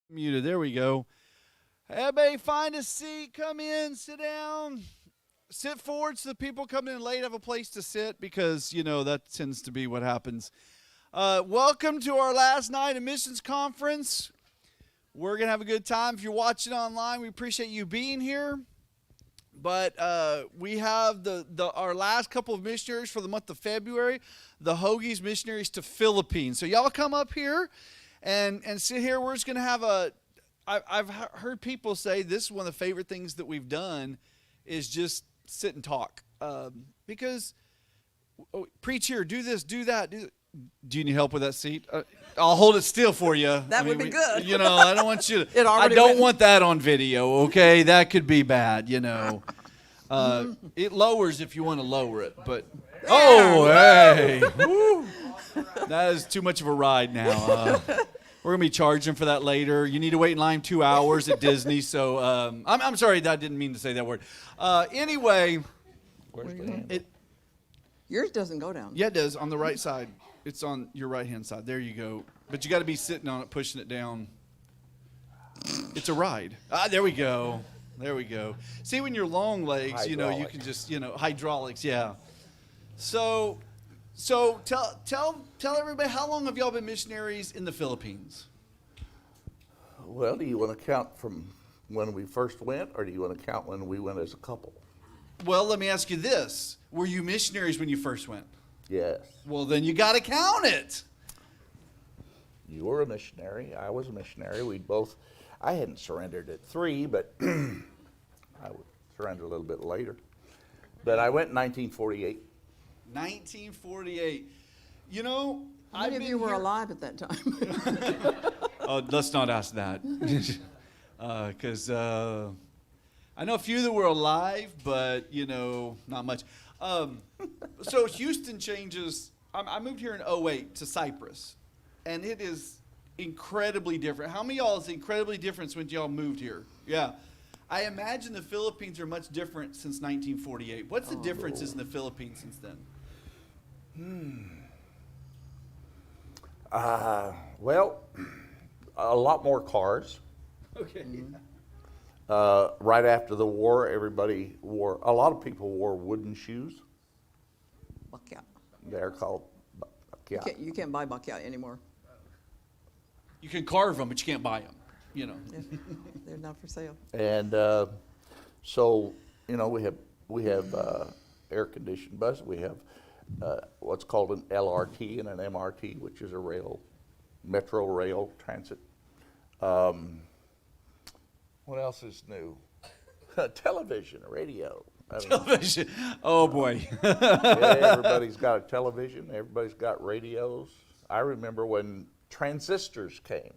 Muted. There we go. Everybody find a seat. Come in. Sit down. Sit forward so the people coming in late have a place to sit because, that tends to be what happens. Welcome to our last night of missions conference. We're going to have a good time. If you're watching online, we appreciate you being here. But we have our last couple of missionaries for the month of February, the Hoagie's missionaries to Philippines. So y'all come up here and sit here. We're just going to have I've heard people say this is one of the favorite things that we've done is just sit and talk. Because preach here, do this, do that. Do you need help with that seat? I'll hold it still for you. That would be good. I don't want you to. I don't want that on video, okay? That could be bad, It lowers if you want to lower it, but. Oh, hey. Woo. That is too much of a ride now. We're going to be charging for that later. You need to wait in line 2 hours at Disney, so I'm sorry, I didn't mean to say that word. Anyway. Where's the handle? Yours doesn't go down. Yeah, it does, on the right side. It's on your right-hand side. There you go. But you got to be sitting on it, pushing it down. It's a ride. There we go. There we go. See, when you're long legs, you can just, hydraulics, yeah. So tell everybody, how long have y'all been missionaries in the Philippines? Well, do you want to count from when we first went, or do you want to count when we went as a couple? Well, let me ask you this. Were you missionaries when you first went? Yes. Well, then you got to count it. You were a missionary. I was a missionary. I hadn't surrendered at 3, but I would surrender a little bit later. But I went in 1948. 1948. How many of you were alive at that time? Oh, let's not ask that. Because I know a few that were alive, but, not much. So Houston changes. I moved here in 2008 to Cyprus, and it is incredibly different. How many of y'all is incredibly different when y'all moved here? Yeah. I imagine the Philippines are much different since 1948. What's the differences in the Philippines since then? Well, a lot more cars. Okay. Right after the war, a lot of people wore wooden shoes. Bucalot. They're called Bucalot. You can't buy Bucalot anymore. You can carve them, but you can't buy them. Yeah, they're not for sale. And so, we have air-conditioned buses. We have what's called an LRT and an MRT, which is a metro rail transit. What else is new? Television, radio. Television. Oh, boy. Yeah, everybody's got a television. Everybody's got radios. I remember when transistors came.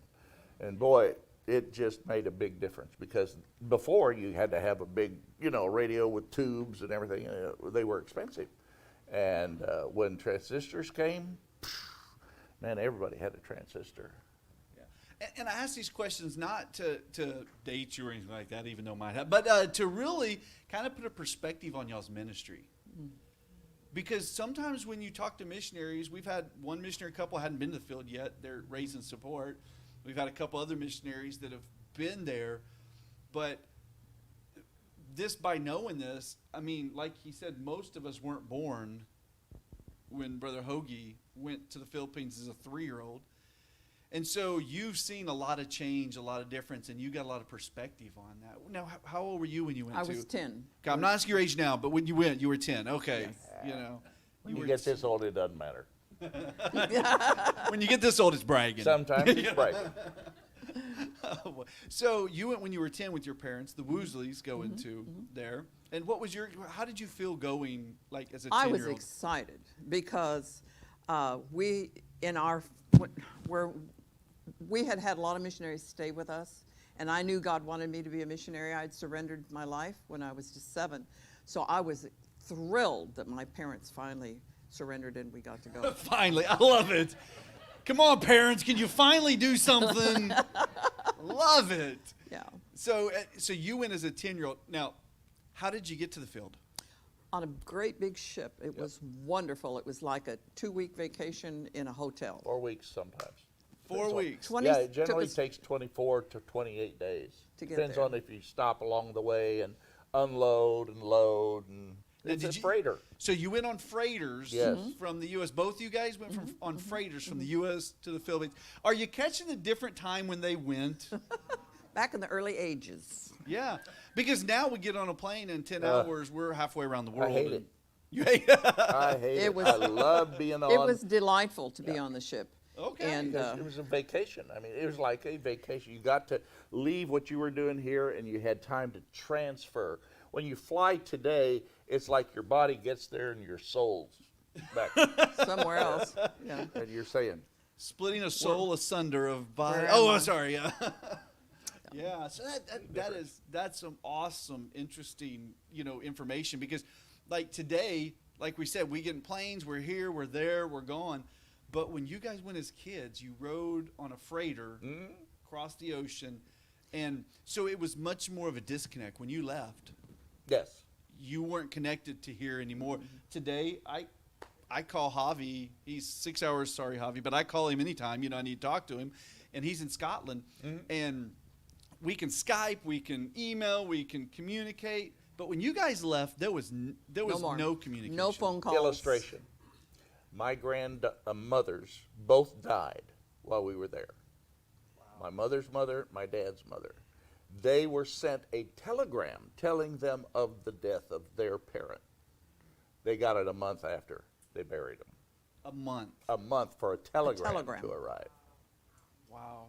And, boy, it just made a big difference because before you had to have a big, radio with tubes and everything. They were expensive. And when transistors came, man, everybody had a transistor. And I ask these questions not to date you or anything like that, even though mine have, but to really kind of put a perspective on y'all's ministry. Because sometimes when you talk to missionaries, we've had one missionary couple hadn't been to the field yet. They're raising support. We've had a couple other missionaries that have been there. But by knowing this, like he said, most of us weren't born when Brother Hoagie went to the Philippines as a 3-year-old. And so you've seen a lot of change, a lot of difference, and you got a lot of perspective on that. Now, how old were you when you went I was 10. Okay, I'm not asking your age now, but when you went, you were 10. Okay. Yes. When you get this old, it doesn't matter. When you get this old, it's bragging. Sometimes it's bragging. So you went when you were 10 with your parents, the Woosleys going to there. And how did you feel going as a 10-year-old? I was excited because we had a lot of missionaries stay with us, and I knew God wanted me to be a missionary. I had surrendered my life when I was just 7. So I was thrilled that my parents finally surrendered and we got to go. Finally, I love it. Come on, parents, can you finally do something? Love it. Yeah. So you went as a 10-year-old. Now, how did you get to the field? On a great big ship. It was wonderful. It was like a 2-week vacation in a hotel. 4 weeks sometimes. 4 weeks. 20 Yeah, it took generally us takes 24 to 28 days. to get Depends there. on if you stop along the way and unload and load. And Now, it's a did you- freighter. So you went on freighters Yes. Mhm. from the U.S. Both you guys went on freighters from the U.S. to the Philippines. Are you catching a different time when they went? Back in the early ages. Yeah, because now we get on a plane in 10 hours. We're halfway around the world. hate and- it. You hate it? I hate It it. was- I love being on. It was delightful to be on the ship. Okay. And It was a vacation. I mean, it was like a vacation. You got to leave what you were doing here, and you had time to transfer. When you fly today, it's like your body gets there and your soul's back. somewhere else. Yeah. And you're saying, Splitting a soul asunder of body. Where Oh, am I? sorry. Yeah. Yeah. So that's some awesome, interesting, information because, like today, like we said, we get in planes. We're here. We're there. We're gone. But when you guys went as kids, you rode on a freighter across the ocean, and so it was much more of a disconnect when you left. yes. You weren't connected to here anymore. Today, I call Javi. He's 6 hours. Sorry, Javi, but I call him anytime. I need to talk to him, and he's in Scotland, and we can Skype, we can email, we can communicate. But when you guys left, there was more. no communication. No phone calls. Illustration. My grandmothers both died while we were there. Wow. My mother's mother, my dad's mother. They were sent a telegram telling them of the death of their parent. They got it a month after they buried them. A month. A month for a telegram, telegram. to arrive. Wow.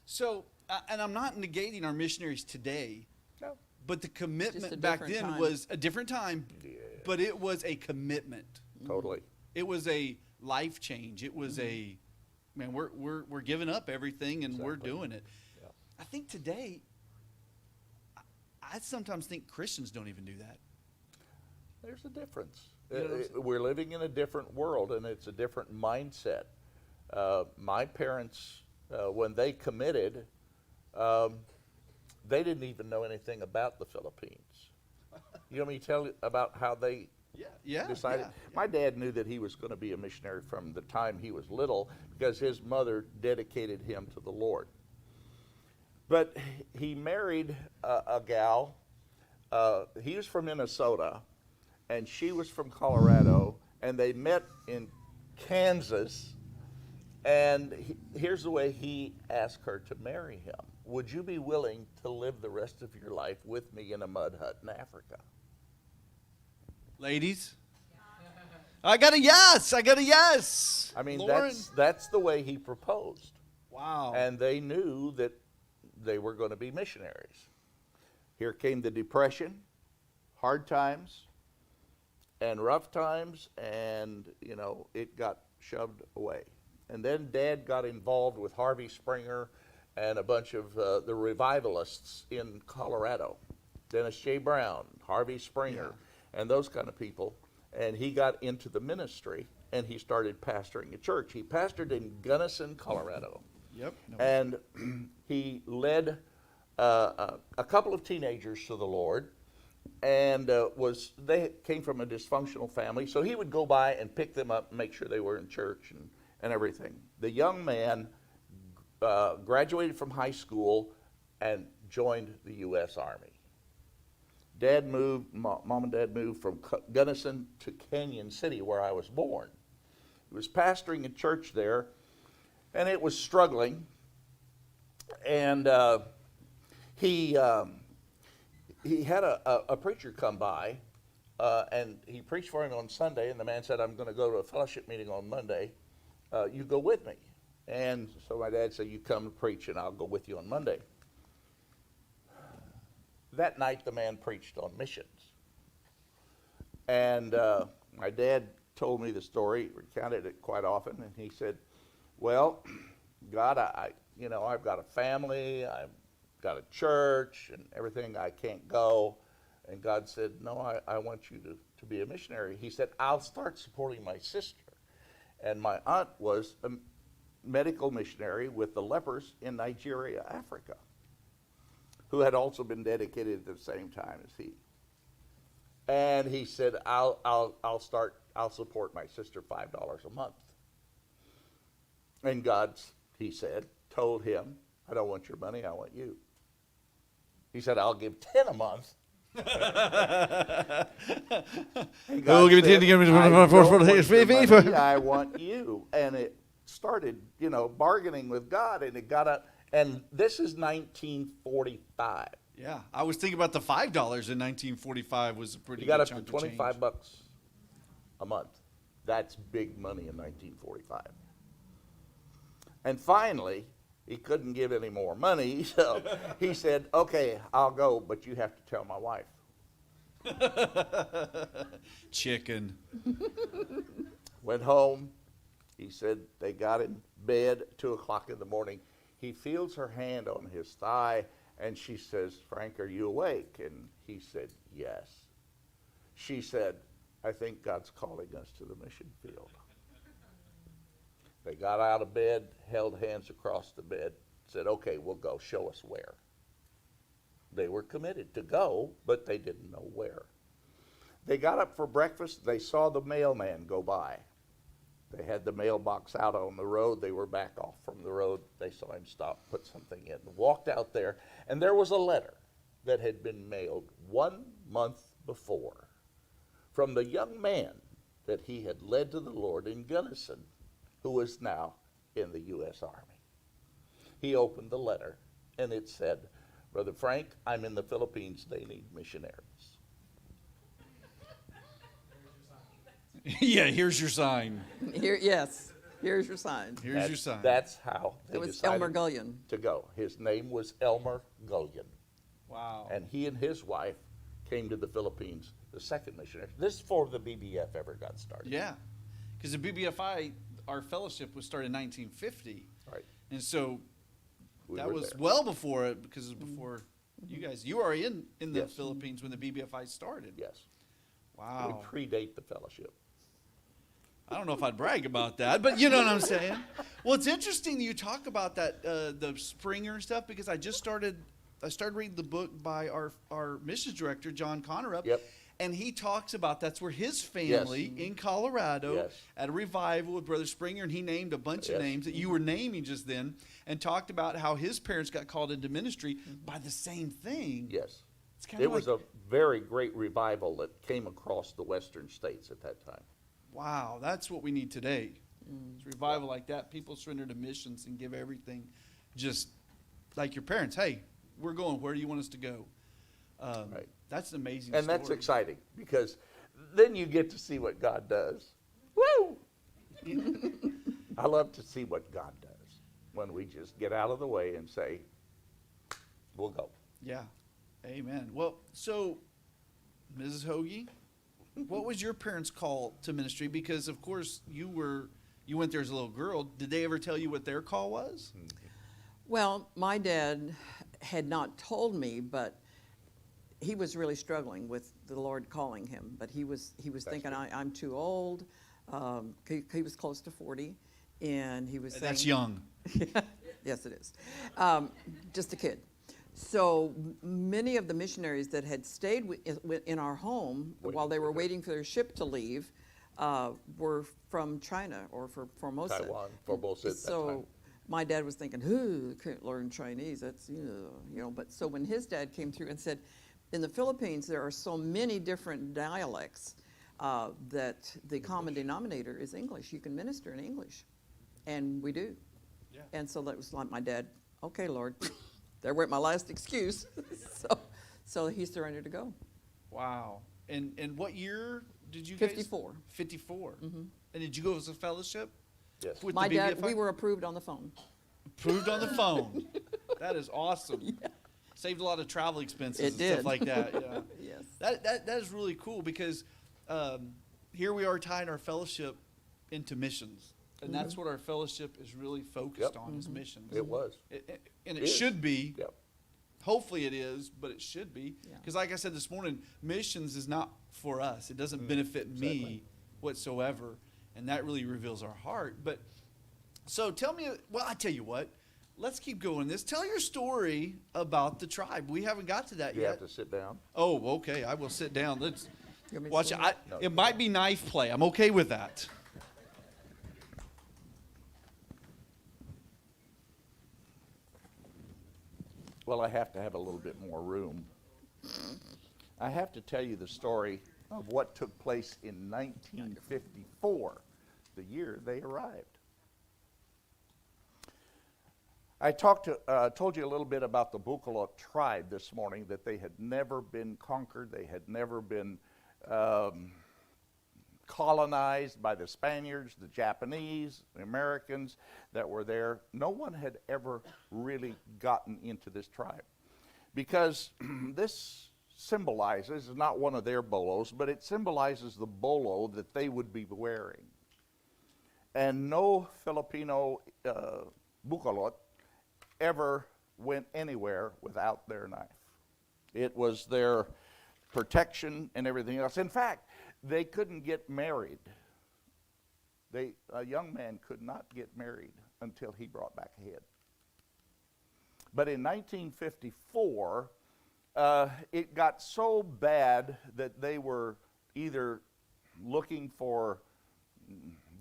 So, and I'm not negating our missionaries today, No. but the commitment Just a back different then time. was a different time, Yeah. but it was a commitment. Totally. It was a life change. It was a, man, we're giving up everything and we're Exactly. doing it. Yeah. I think today, I sometimes think Christians don't even do that. There's a difference. You know what I'm saying? We're living in a different world, and it's a different mindset. My parents, when they committed, they didn't even know anything about the Philippines. You want me to tell you about how they Yeah. decided? My dad knew that he was going to be a missionary from the time he was little because his mother dedicated him to the Lord. But he married a gal. He was from Minnesota, and she was from Colorado, and they met in Kansas. And here's the way he asked her to marry him. Would you be willing to live the rest of your life with me in a mud hut in Africa? Ladies, I got a yes. I mean, Lauren. that's the way he proposed. Wow. And they knew that they were going to be missionaries. Here came the Depression, hard times, and rough times, and, it got shoved away. And then Dad got involved with Harvey Springer and a bunch of the revivalists in Colorado. Dennis J. Brown, Harvey Springer, and those kind of people. And he got into the ministry, and he started pastoring a church. He pastored in Gunnison, Colorado. Yep. And he led a couple of teenagers to the Lord, and they came from a dysfunctional family, so he would go by and pick them up and make sure they were in church and everything. The young man graduated from high school and joined the U.S. Army. Mom and Dad moved from Gunnison to Canyon City, where I was born. He was pastoring a church there, and it was struggling. And he had a preacher come by, and he preached for him on Sunday, and the man said, I'm going to go to a fellowship meeting on Monday. You go with me. And so my dad said, you come preach, and I'll go with you on Monday. That night, the man preached on missions. And my dad told me the story, recounted it quite often, and he said, well, God, I've got a family, I've got a church and everything, I can't go. And God said, no, I want you to be a missionary. He said, I'll start supporting my sister. And my aunt was a medical missionary with the lepers in Nigeria, Africa, who had also been dedicated at the same time as he. And he said, I'll support my sister $5 a month. And God, he said, told him, I don't want your money, I want you. He said, I'll give 10 a month. And God give it said, 10 to give me I don't want your fee. money, I want you. And it started, bargaining with God, and it got up. And this is 1945. Yeah, I was thinking about the $5 in 1945 was a pretty You got good up to chunk of 25 change. bucks a month. That's big money in 1945. And finally, he couldn't give any more money, so he said, okay, I'll go, but you have to tell my wife. Chicken. Went home. He said they got in bed at 2 o'clock in the morning. He feels her hand on his thigh, and she says, Frank, are you awake? And he said, yes. She said, I think God's calling us to the mission field. They got out of bed, held hands across the bed, said, okay, we'll go. Show us where. They were committed to go, but they didn't know where. They got up for breakfast. They saw the mailman go by. They had the mailbox out on the road. They were back off from the road. They saw him stop, put something in, walked out there, and there was a letter that had been mailed 1 month before from the young man that he had led to the Lord in Gunnison, who was now in the U.S. Army. He opened the letter, and it said, Brother Frank, I'm in the Philippines. They need missionaries. Yeah, here's your sign. Yes, here's your sign. Here's your sign. That's how they It was decided Elmer Gullion. to go. His name was Elmer Gullion. Wow. And he and his wife came to the Philippines, the second missionary. This is before the BBF ever got started. Yeah, because the BBFI, our fellowship was started in 1950. Right. And so We that were was there. well before it, because it was before you guys. You were in the Yes. Philippines when the BBFI started. Yes. Wow. We predate the fellowship. I don't know if I'd brag about that, but you know what I'm saying. Well, it's interesting that you talk about that, the Springer stuff, because I started reading the book by our missions director, John Connerup. Yep. And he talks about that's where his family in Colorado Yes. at a revival with Brother Springer, and he named a bunch of Yes. names that you were naming just then, and talked about how his parents got called into ministry by the same thing. Yes. It's kind It of was a very great revival that came across the western states at that time. wow, that's what we need today. It's revival like that. People surrender to missions and give everything, just like your parents. Hey, we're going. Where do you want us to go? Right. That's an amazing And story. that's exciting because then you get to see what God does. Woo! I love to see what God does when we just get out of the way and say, we'll go. Yeah. Amen. Well, so, Mrs. Hoagie, what was your parents' call to ministry? Because, of course, you went there as a little girl. Did they ever tell you what their call was? Well, my dad had not told me, but he was really struggling with the Lord calling him. But he was thinking, good. I'm too old. He was close to 40, and he was saying, That's young. Yes, it is. Just a kid. So many of the missionaries that had stayed in our home while they were waiting for their ship to leave were from China or for Formosa. Taiwan, Formosa at that So time. my dad was thinking, can't learn Chinese. That's, But so when his dad came through and said, in the Philippines, there are so many different dialects that the common denominator is English. You can minister in English. And we do. Yeah. And so that was like my dad, okay, Lord, there went my last excuse. So he surrendered to go. Wow. And what year did you guys? 54. 54. And did you go as a fellowship? Yes. With My the dad, BBFI? we were approved on the phone. Approved on the phone. That is awesome. Saved a lot of travel expenses It and did. stuff like that. Yeah. Yes. That is really cool because here we are tying our fellowship into missions. And that's what our fellowship is really focused on is missions. It was. And it Is. should be. Yep. Hopefully it is, but it should be. Yeah. Because like I said this morning, missions is not for us. It doesn't benefit me Exactly. whatsoever. And that really reveals our heart. But so tell me, well, I tell you what, let's keep going this. Tell your story about the tribe. We haven't got to that You yet. have to sit down. Oh, okay. I will sit down. Let's You want me to watch sit it. down? No. It might be knife play. I'm okay with that. Well, I have to have a little bit more room. I have to tell you the story of what took place in 1954, the year they arrived. I told you a little bit about the Bucalop Tribe this morning, that they had never been conquered, they had never been colonized by the Spaniards, the Japanese, the Americans that were there. No one had ever really gotten into this tribe, because this symbolizes, not one of their bolos, but it symbolizes the bolo that they would be wearing. And no Filipino Bucalot ever went anywhere without their knife. It was their protection and everything else. In fact, they couldn't get married. A young man could not get married until he brought back a head. But in 1954, it got so bad that they were either looking for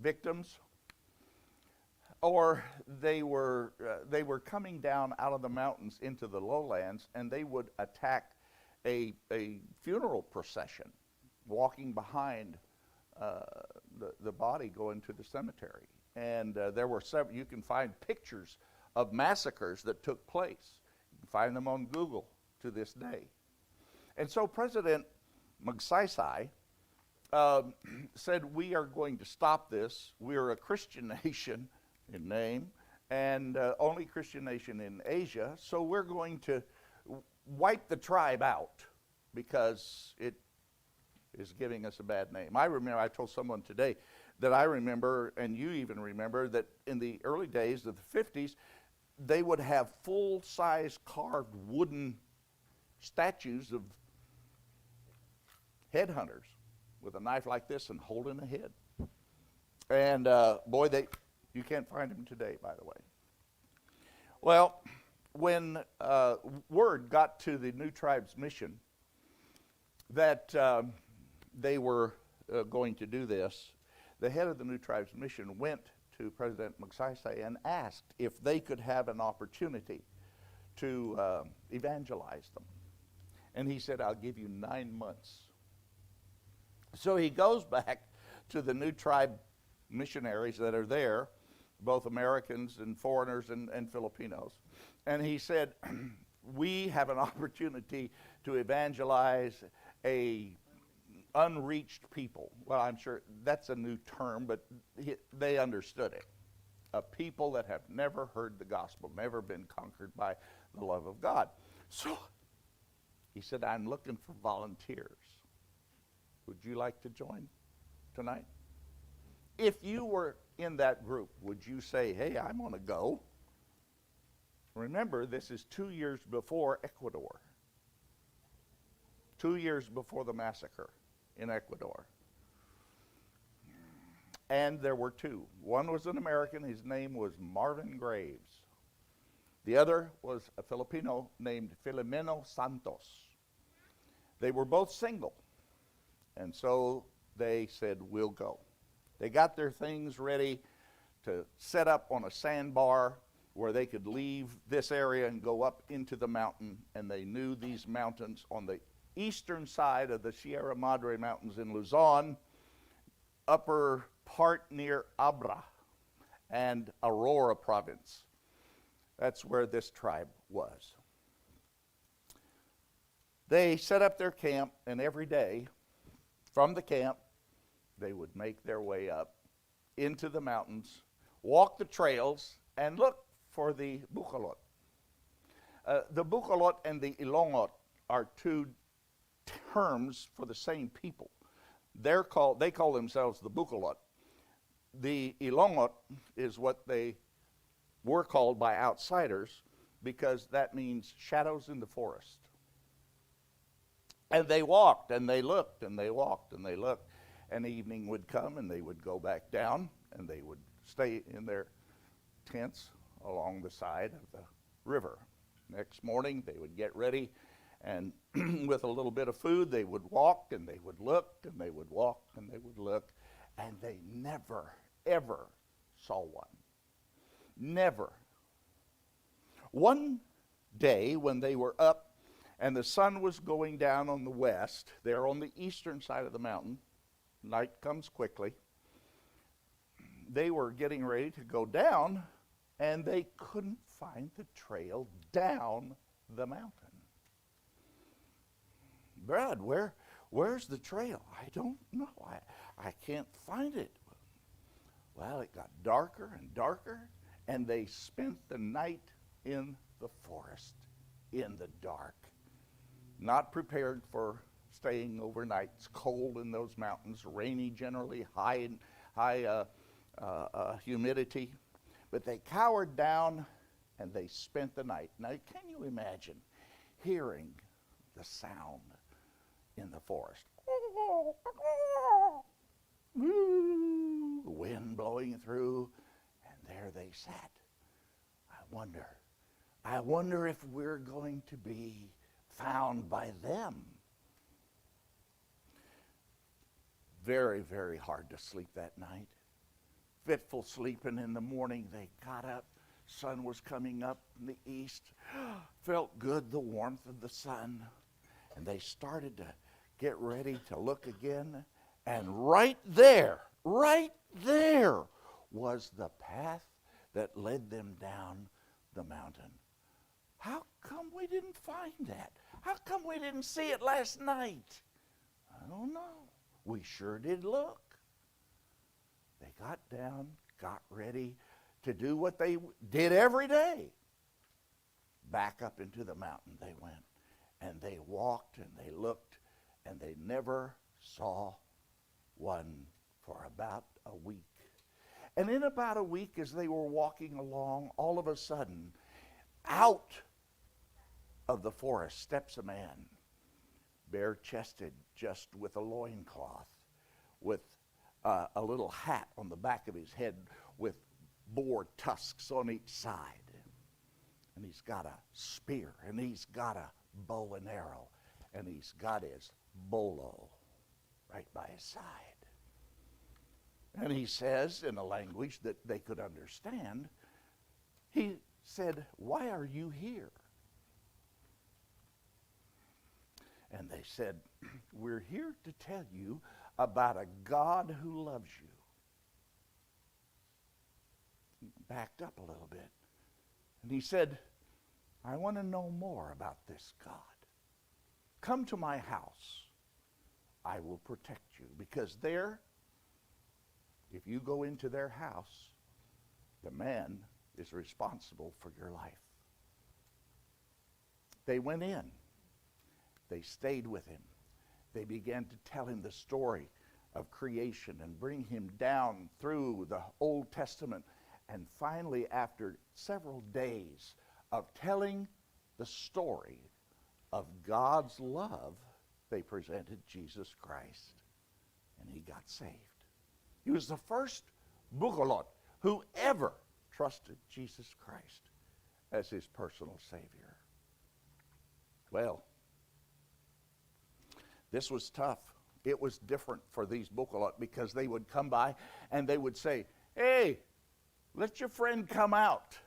victims, or they were coming down out of the mountains into the lowlands, and they would attack a funeral procession, walking behind the body going to the cemetery. And there were several. You can find pictures of massacres that took place. You can find them on Google to this day. And so President Magsaysay said, we are going to stop this. We are a Christian nation in name, and only Christian nation in Asia, so we're going to wipe the tribe out because it is giving us a bad name. I remember, I told someone today that I remember, and you even remember, that in the early days of the 50s, they would have full-size carved wooden statues of headhunters with a knife like this and holding a head. And boy, you can't find them today, by the way. Well, when word got to the New Tribes Mission that they were going to do this, the head of the New Tribes Mission went to President Magsaysay and asked if they could have an opportunity to evangelize them. And he said, I'll give you 9 months. So he goes back to the New Tribe missionaries that are there, both Americans and foreigners and Filipinos. And he said, we have an opportunity to evangelize a unreached people. Well, I'm sure that's a new term, but they understood it. A people that have never heard the gospel, never been conquered by the love of God. So he said, I'm looking for volunteers. Would you like to join tonight? If you were in that group, would you say, hey, I'm going to go? Remember, this is 2 years before Ecuador. 2 years before the massacre in Ecuador. And there were two. One was an American. His name was Marvin Graves. The other was a Filipino named Filomeno Santos. They were both single. And so they said, we'll go. They got their things ready to set up on a sandbar where they could leave this area and go up into the mountain. And they knew these mountains on the eastern side of the Sierra Madre Mountains in Luzon, upper part near Abra and Aurora province. That's where this tribe was. They set up their camp, and every day from the camp, they would make their way up into the mountains, walk the trails, and look for the Bucalot. The Bucalot and the Ilongot are two terms for the same people. They call themselves the Bucalot. The Ilongot is what they were called by outsiders, because that means shadows in the forest. And they walked and they looked and they walked and they looked. And evening would come and they would go back down and they would stay in their tents along the side of the river. Next morning they would get ready, and with a little bit of food they would walk and they would look and they would walk and they would look, and they never, ever saw one. Never. One day when they were up and the sun was going down on the west, there on the eastern side of the mountain, night comes quickly, they were getting ready to go down, and they couldn't find the trail down the mountain. Brad, where's the trail? I don't know. I can't find it. Well, it got darker and darker, and they spent the night in the forest, in the dark, not prepared for staying overnight. It's cold in those mountains, rainy generally, high humidity. But they cowered down, and they spent the night. Now, can you imagine hearing the sound in the forest? The wind blowing through, and there they sat. I wonder if we're going to be found by them. Very, very hard to sleep that night. Fitful sleeping. In the morning they got up. Sun was coming up in the east. Felt good, the warmth of the sun. And they started to get ready to look again. And right there was the path that led them down the mountain. How come we didn't find that? How come we didn't see it last night? I don't know. We sure did look. They got down, got ready to do what they did every day. Back up into the mountain they went. And they walked and they looked, and they never saw one for about a week. And in about a week, as they were walking along, all of a sudden, out of the forest steps a man, bare-chested, just with a loincloth, with a little hat on the back of his head with boar tusks on each side. And he's got a spear, and he's got a bow and arrow, and he's got his bolo right by his side. And he says, in a language that they could understand, he said, "Why are you here?" And they said, "We're here to tell you about a God who loves you." He backed up a little bit. And he said, "I want to know more about this God. Come to my house. I will protect you." Because there, if you go into their house, the man is responsible for your life. They went in. They stayed with him. They began to tell him the story of creation and bring him down through the Old Testament. And finally, after several days of telling the story of God's love, they presented Jesus Christ, and he got saved. He was the first Bucalot who ever trusted Jesus Christ as his personal Savior. Well, this was tough. It was different for these Bucalot, because they would come by and they would say, "Hey, let your friend come out.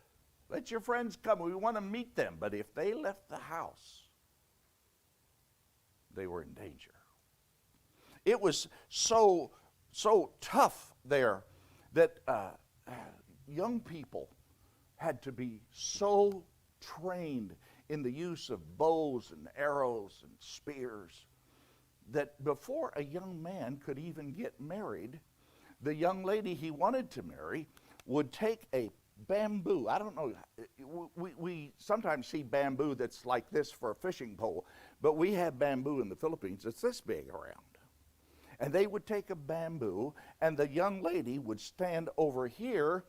Let your friends come. We want to meet them." But if they left the house, they were in danger. It was so tough there that young people had to be so trained in the use of bows and arrows and spears that before a young man could even get married, the young lady he wanted to marry would take a bamboo. I don't know, we sometimes see bamboo that's like this for a fishing pole, but we have bamboo in the Philippines that's this big around. And they would take a bamboo, and the young lady would stand over here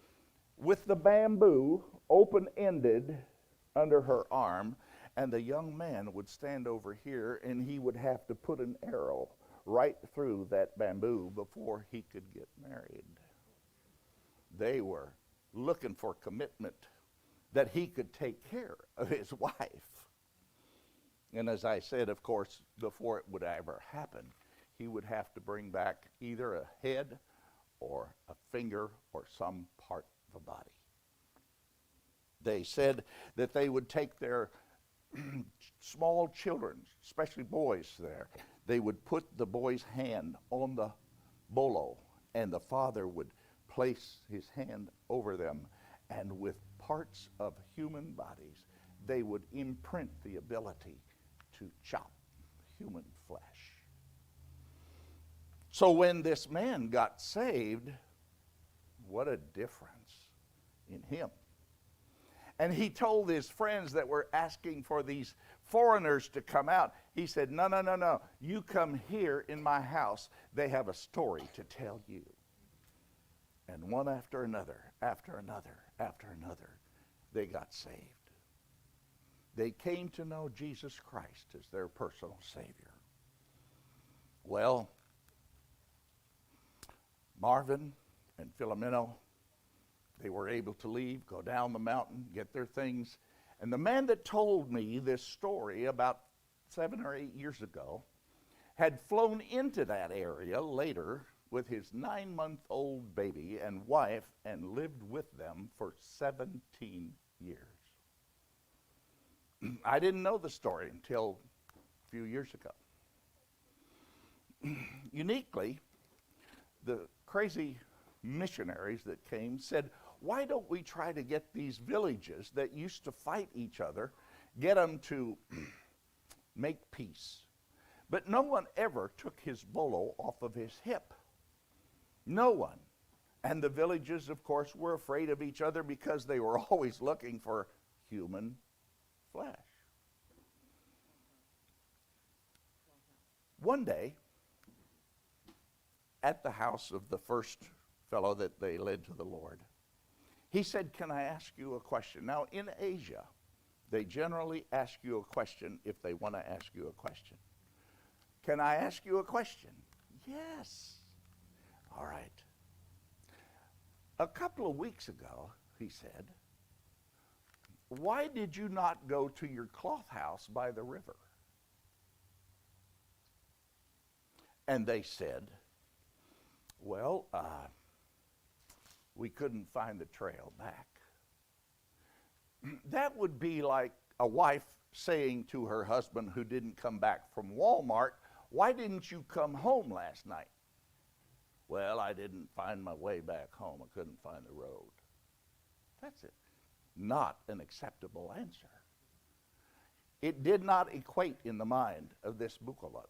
with the bamboo open-ended under her arm, and the young man would stand over here, and he would have to put an arrow right through that bamboo before he could get married. They were looking for commitment that he could take care of his wife. And as I said, of course, before it would ever happen, he would have to bring back either a head or a finger or some part of the body. They said that they would take their small children, especially boys there, they would put the boy's hand on the bolo, and the father would place his hand over them, and with parts of human bodies, they would imprint the ability to chop human flesh. So when this man got saved, what a difference in him. And he told his friends that were asking for these foreigners to come out, he said, no, no, no, no. You come here in my house. They have a story to tell you. And one after another, after another, after another, they got saved. They came to know Jesus Christ as their personal Savior. Well, Marvin and Filomeno, they were able to leave, go down the mountain, get their things. And the man that told me this story about 7 or 8 years ago had flown into that area later with his 9-month-old baby and wife and lived with them for 17 years. I didn't know the story until a few years ago. Uniquely, the crazy missionaries that came said, why don't we try to get these villages that used to fight each other, get them to make peace? But no one ever took his bolo off of his hip. No one. And the villages, of course, were afraid of each other because they were always looking for human flesh. One day, at the house of the first fellow that they led to the Lord, he said, can I ask you a question? Now, in Asia, they generally ask you a question if they want to ask you a question. Can I ask you a question? Yes. All right. A couple of weeks ago, he said, why did you not go to your cloth house by the river? And they said, well, we couldn't find the trail back. That would be like a wife saying to her husband who didn't come back from Walmart, why didn't you come home last night? Well, I didn't find my way back home. I couldn't find the road. That's it. Not an acceptable answer. It did not equate in the mind of this Bucalot.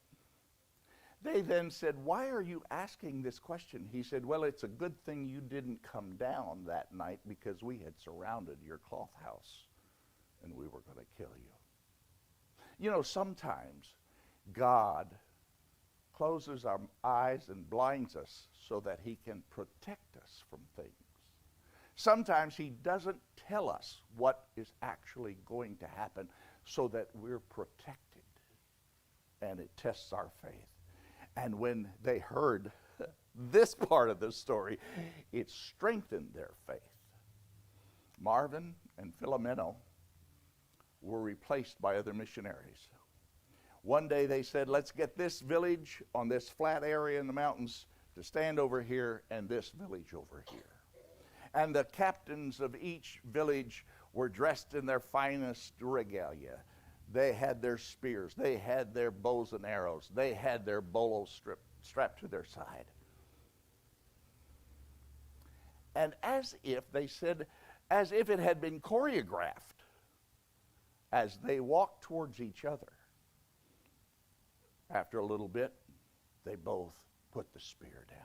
They then said, why are you asking this question? He said, well, it's a good thing you didn't come down that night because we had surrounded your cloth house and we were going to kill you. You know, sometimes God closes our eyes and blinds us so that he can protect us from things. Sometimes he doesn't tell us what is actually going to happen so that we're protected, and it tests our faith. And when they heard this part of the story, it strengthened their faith. Marvin and Filomeno were replaced by other missionaries. One day they said, let's get this village on this flat area in the mountains to stand over here and this village over here. And the captains of each village were dressed in their finest regalia. They had their spears. They had their bows and arrows. They had their bolos strapped to their side. And as if, they said, as if it had been choreographed, as they walked towards each other, after a little bit, they both put the spear down.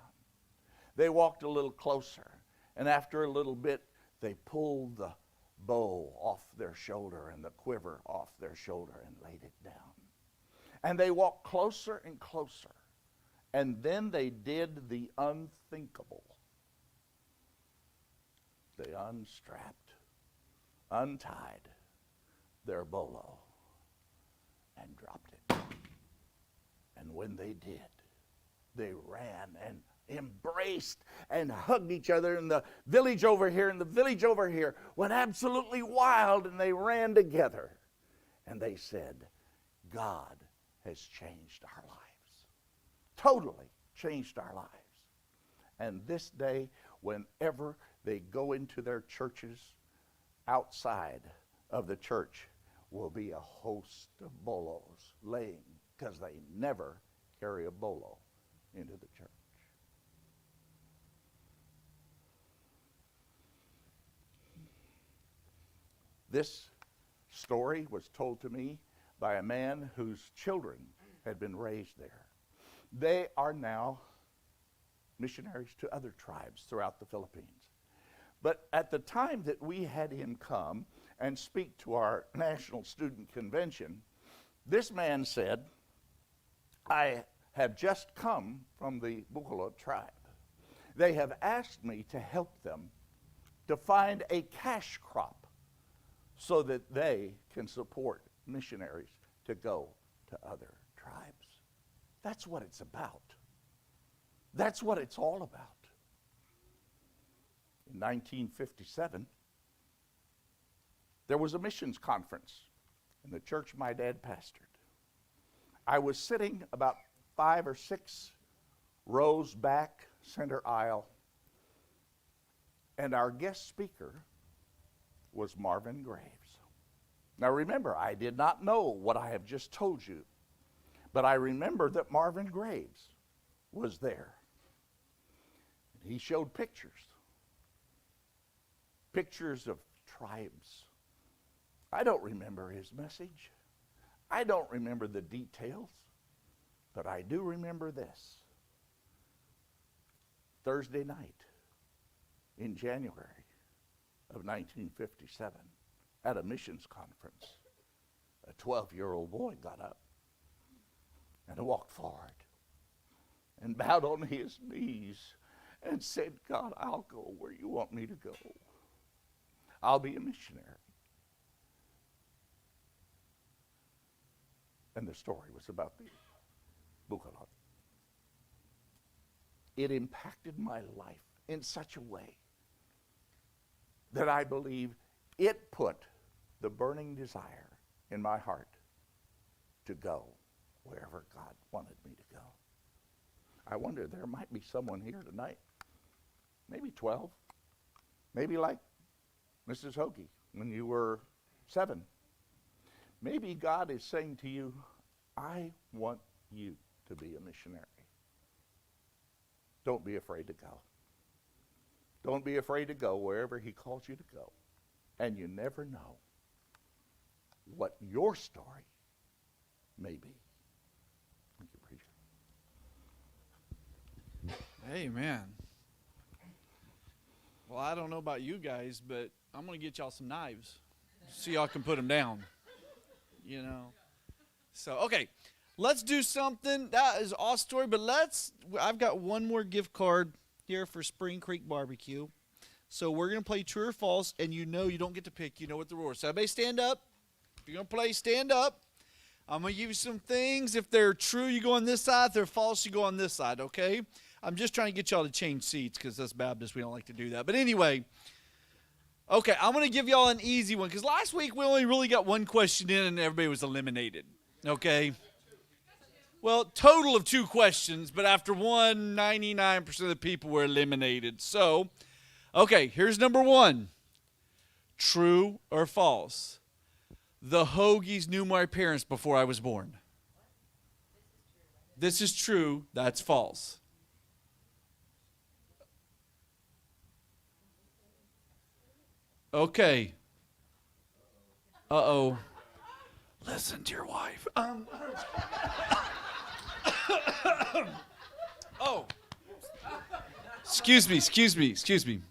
They walked a little closer, and after a little bit, they pulled the bow off their shoulder and the quiver off their shoulder and laid it down. And they walked closer and closer, and then they did the unthinkable. They unstrapped, untied their bolo, and dropped it. And when they did, they ran and embraced and hugged each other, and the village over here and the village over here went absolutely wild, and they ran together. And they said, God has changed our lives. Totally changed our lives. And this day, whenever they go into their churches, outside of the church, will be a host of bolos laying, because they never carry a bolo into the church. This story was told to me by a man whose children had been raised there. They are now missionaries to other tribes throughout the Philippines. But at the time that we had him come and speak to our National Student Convention, this man said, I have just come from the Bucalop Tribe. They have asked me to help them to find a cash crop so that they can support missionaries to go to other tribes. That's what it's about. That's what it's all about. In 1957, there was a missions conference in the church my dad pastored. I was sitting about 5 or 6 rows back, center aisle, and our guest speaker was Marvin Graves. Now remember, I did not know what I have just told you, but I remember that Marvin Graves was there. And he showed pictures of tribes. I don't remember his message. I don't remember the details, but I do remember this. Thursday night in January of 1957, at a missions conference, a 12-year-old boy got up and walked forward and bowed on his knees and said, God, I'll go where you want me to go. I'll be a missionary. And the story was about the Bucalot. It impacted my life in such a way that I believe it put the burning desire in my heart to go wherever God wanted me to go. I wonder, there might be someone here tonight, maybe 12, maybe like Mrs. Hoagie when you were 7. Maybe God is saying to you, I want you to be a missionary. Don't be afraid to go. Don't be afraid to go wherever he calls you to go. And you never know what your story may be. Thank you, preacher. Amen. Well, I don't know about you guys, but I'm going to get y'all some knives. So y'all can put them down. You know. So, okay. Let's do something. That is an awesome story, but I've got one more gift card here for Spring Creek Barbecue. So we're going to play true or false, and you know you don't get to pick. You know what the rules are. So everybody stand up. If you're going to play, stand up. I'm going to give you some things. If they're true, you go on this side. If they're false, you go on this side, okay? I'm just trying to get y'all to change seats because us Baptists, we don't like to do that. But anyway, okay, I'm going to give y'all an easy one because last week we only really got one question in and everybody was eliminated, okay? Well, total of 2 questions, but after one, 99% of the people were eliminated. So, okay, here's number 1. True or false? The Hoagies knew my parents before I was born. This is true. That's false. Okay. Uh-oh. Listen to your wife. Oh. Excuse me.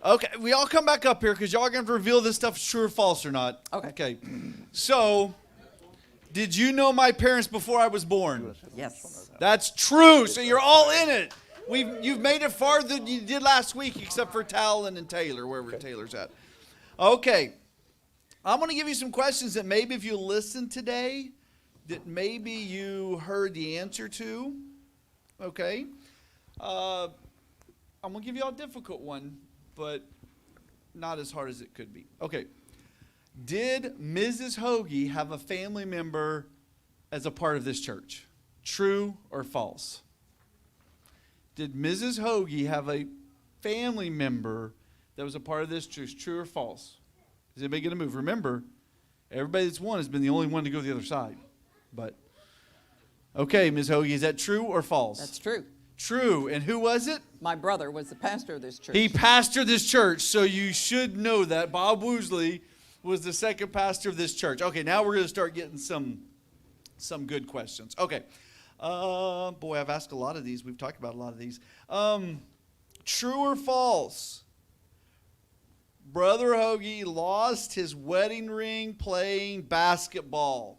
Okay, we all come back up here because y'all are going to reveal this stuff is true or false or not. Okay. So, did you know my parents before I was born? Yes. That's true. So you're all in it. You've made it farther than you did last week, except for Talon and Taylor, wherever Taylor's at. Okay. I'm going to give you some questions that maybe if you listen today, that maybe you heard the answer to. Okay. I'm going to give you all a difficult one, but not as hard as it could be. Okay. Did Mrs. Hoagie have a family member as a part of this church? True or false? Did Mrs. Hoagie have a family member that was a part of this church? True or false? Is anybody going to move? Remember, Everybody that's won has been the only one to go the other side. But, okay, Ms. Hoagie, is that true or false? That's true. True. And who was it? My brother was the pastor of this church. He pastored this church, so you should know that. Bob Woosley was the second pastor of this church. Okay, now we're going to start getting some good questions. Okay. Boy, I've asked a lot of these. We've talked about a lot of these. True or false? Brother Hoagie lost his wedding ring playing basketball.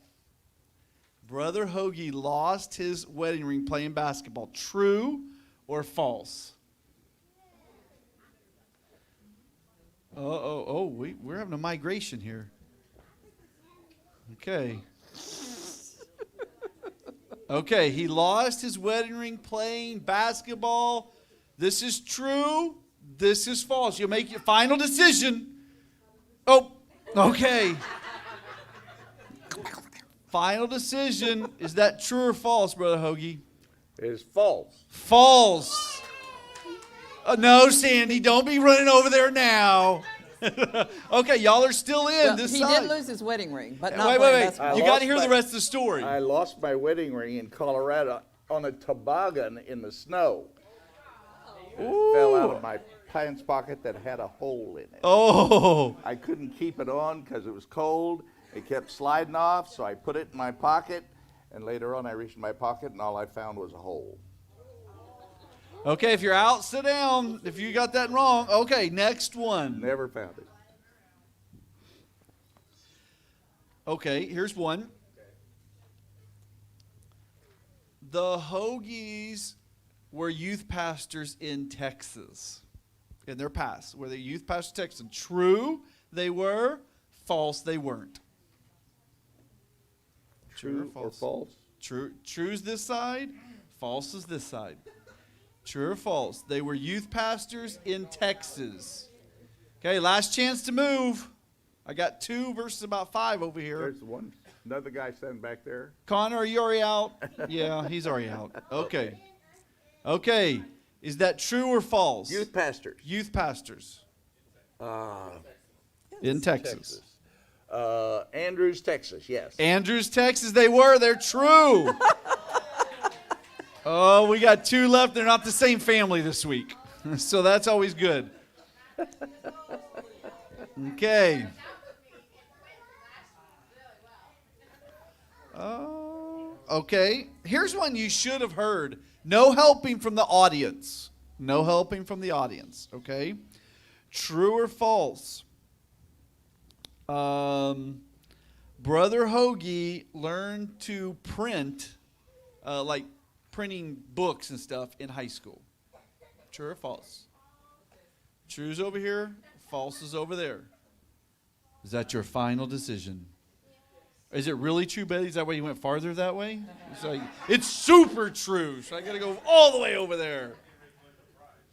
Brother Hoagie lost his wedding ring playing basketball. True or false? We're having a migration here. Okay. Okay, he lost his wedding ring playing basketball. This is true. This is false. You'll make your final decision. Oh, okay. Final decision. Is that true or false, Brother Hoagie? It is false. False. No, Sandy, don't be running over there now. Okay, y'all are still in Well, this he side. did lose his wedding ring, but not Wait. playing basketball. You got to hear the rest of the story. I lost my wedding ring in Colorado on a toboggan in the snow. And it fell out of my pants pocket that had a hole in it. Oh. I couldn't keep it on because it was cold. It kept sliding off, so I put it in my pocket. And later on, I reached in my pocket, and all I found was a hole. Okay, if you're out, sit down. If you got that wrong. Okay, next one. Never found it. Okay, here's one. The Hoagies were youth pastors in Texas. In their past, were they youth pastors in Texas? True, they were. False, they weren't. True or false? True's this side. False is this side. True or false? They were youth pastors in Texas. Okay, last chance to move. I got 2 versus about 5 over here. There's one. Another guy sitting back there. Connor, are you already out? Yeah, he's already out. Okay. Okay. Is that true or false? Youth pastors. Youth pastors Uh, in Texas. Andrews, Texas, yes. Andrews, Texas, they were. They're true. Oh, we got 2 left. They're not the same family this week. So that's always good. Okay. Okay. Here's one you should have heard. No helping from the audience. No helping from the audience. Okay. True or false? Brother Hoagie learned to print, like printing books and stuff in high school. True or false? True's over here. False is over there. Is that your final decision? Is it really true, Betty? Is that why you went farther that way? It's like, it's super true. So I got to go all the way over there.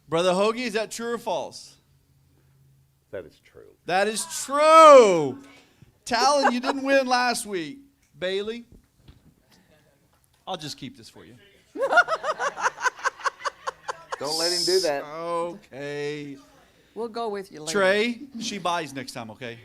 Brother Hoagie, is that true or false? That is true. That is true. Talon, you didn't win last week. Bailey, I'll just keep this for you. Don't let him do that. Okay. We'll go with you later. Trey, she buys next time, okay?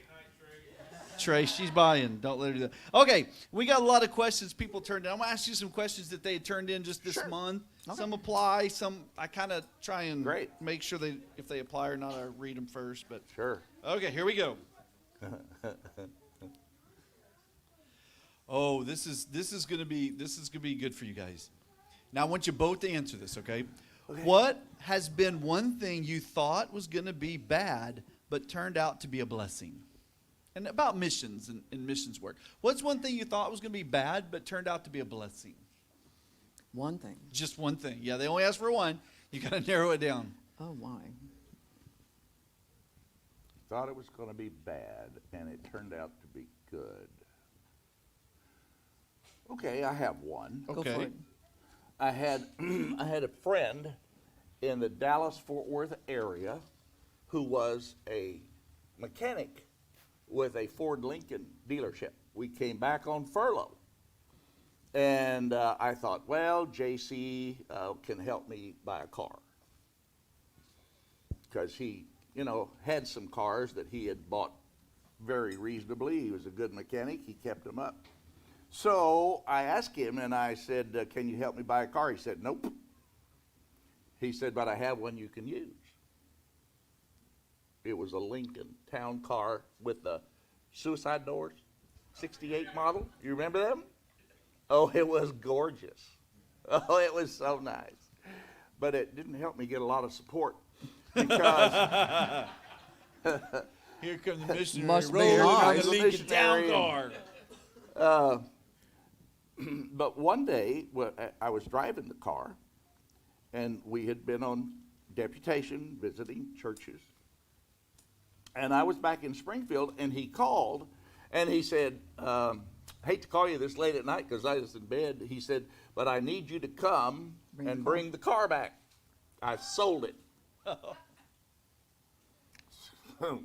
Trey, she's buying. Don't let her do that. Okay, we got a lot of questions people turned in. I'm going to ask you some questions that they had turned in just this month. Okay. Some apply, some I kind of try and make sure if they apply or not, I read them first. But sure. Okay, here we go. Oh, this is gonna be good for you guys. Now I want you both to answer this, okay? What has been one thing you thought was gonna be bad but turned out to be a blessing? And about missions and missions work. What's one thing you thought was gonna be bad but turned out to be a blessing? One thing. Just one thing. Yeah, they only asked for one. You gotta narrow it down. Oh my. Thought it was going to be bad, and it turned out to be good. Okay, I have one. Go for Okay. it. I had a friend in the Dallas-Fort Worth area who was a mechanic with a Ford Lincoln dealership. We came back on furlough. And I thought, well, JC can help me buy a car. Because he, had some cars that he had bought very reasonably. He was a good mechanic. He kept them up. So I asked him, and I said, can you help me buy a car? He said, nope. He said, but I have one you can use. It was a Lincoln town car with the suicide doors, 68 model. You remember them? Oh, it was gorgeous. Oh, it was so nice. But it didn't help me get a lot of support because Here comes the missionary Must be rolling on nice. the Lincoln town Missionary. car. But one day, I was driving the car, and we had been on deputation visiting churches. And I was back in Springfield, and he called, and he said, hate to call you this late at night because I was in bed. He said, but I need you to come and bring the car back. I sold it.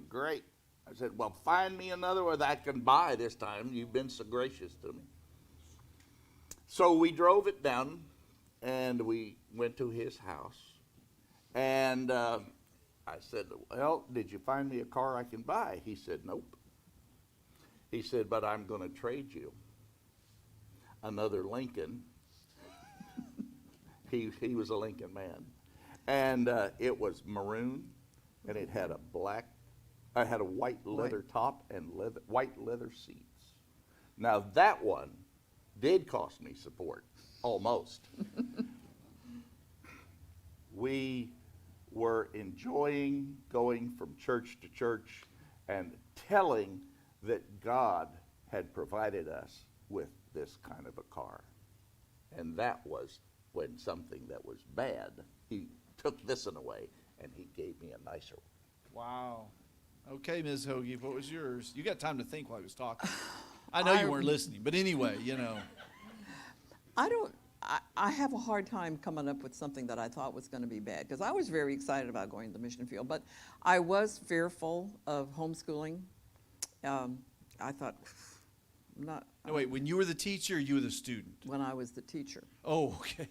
Great. I said, well, find me another one that I can buy this time. You've been so gracious to me. So we drove it down, and we went to his house. And I said, well, did you find me a car I can buy? He said, nope. He said, but I'm going to trade you another Lincoln. He was a Lincoln man. And it was maroon, and it had I had a white leather top and white leather seats. Now that one did cost me support, almost. We were enjoying going from church to church and telling that God had provided us with this kind of a car. And that was when something that was bad, he took this one away and he gave me a nicer one. Wow. Okay, Ms. Hoagie, what was yours? You got time to think while I was talking. I know you weren't listening, but anyway, you know. I have a hard time coming up with something that I thought was going to be bad, because I was very excited about going to the mission field, but I was fearful of homeschooling. I thought, not. No, wait, when you were the teacher, you were the student? When I was the teacher. Oh, okay.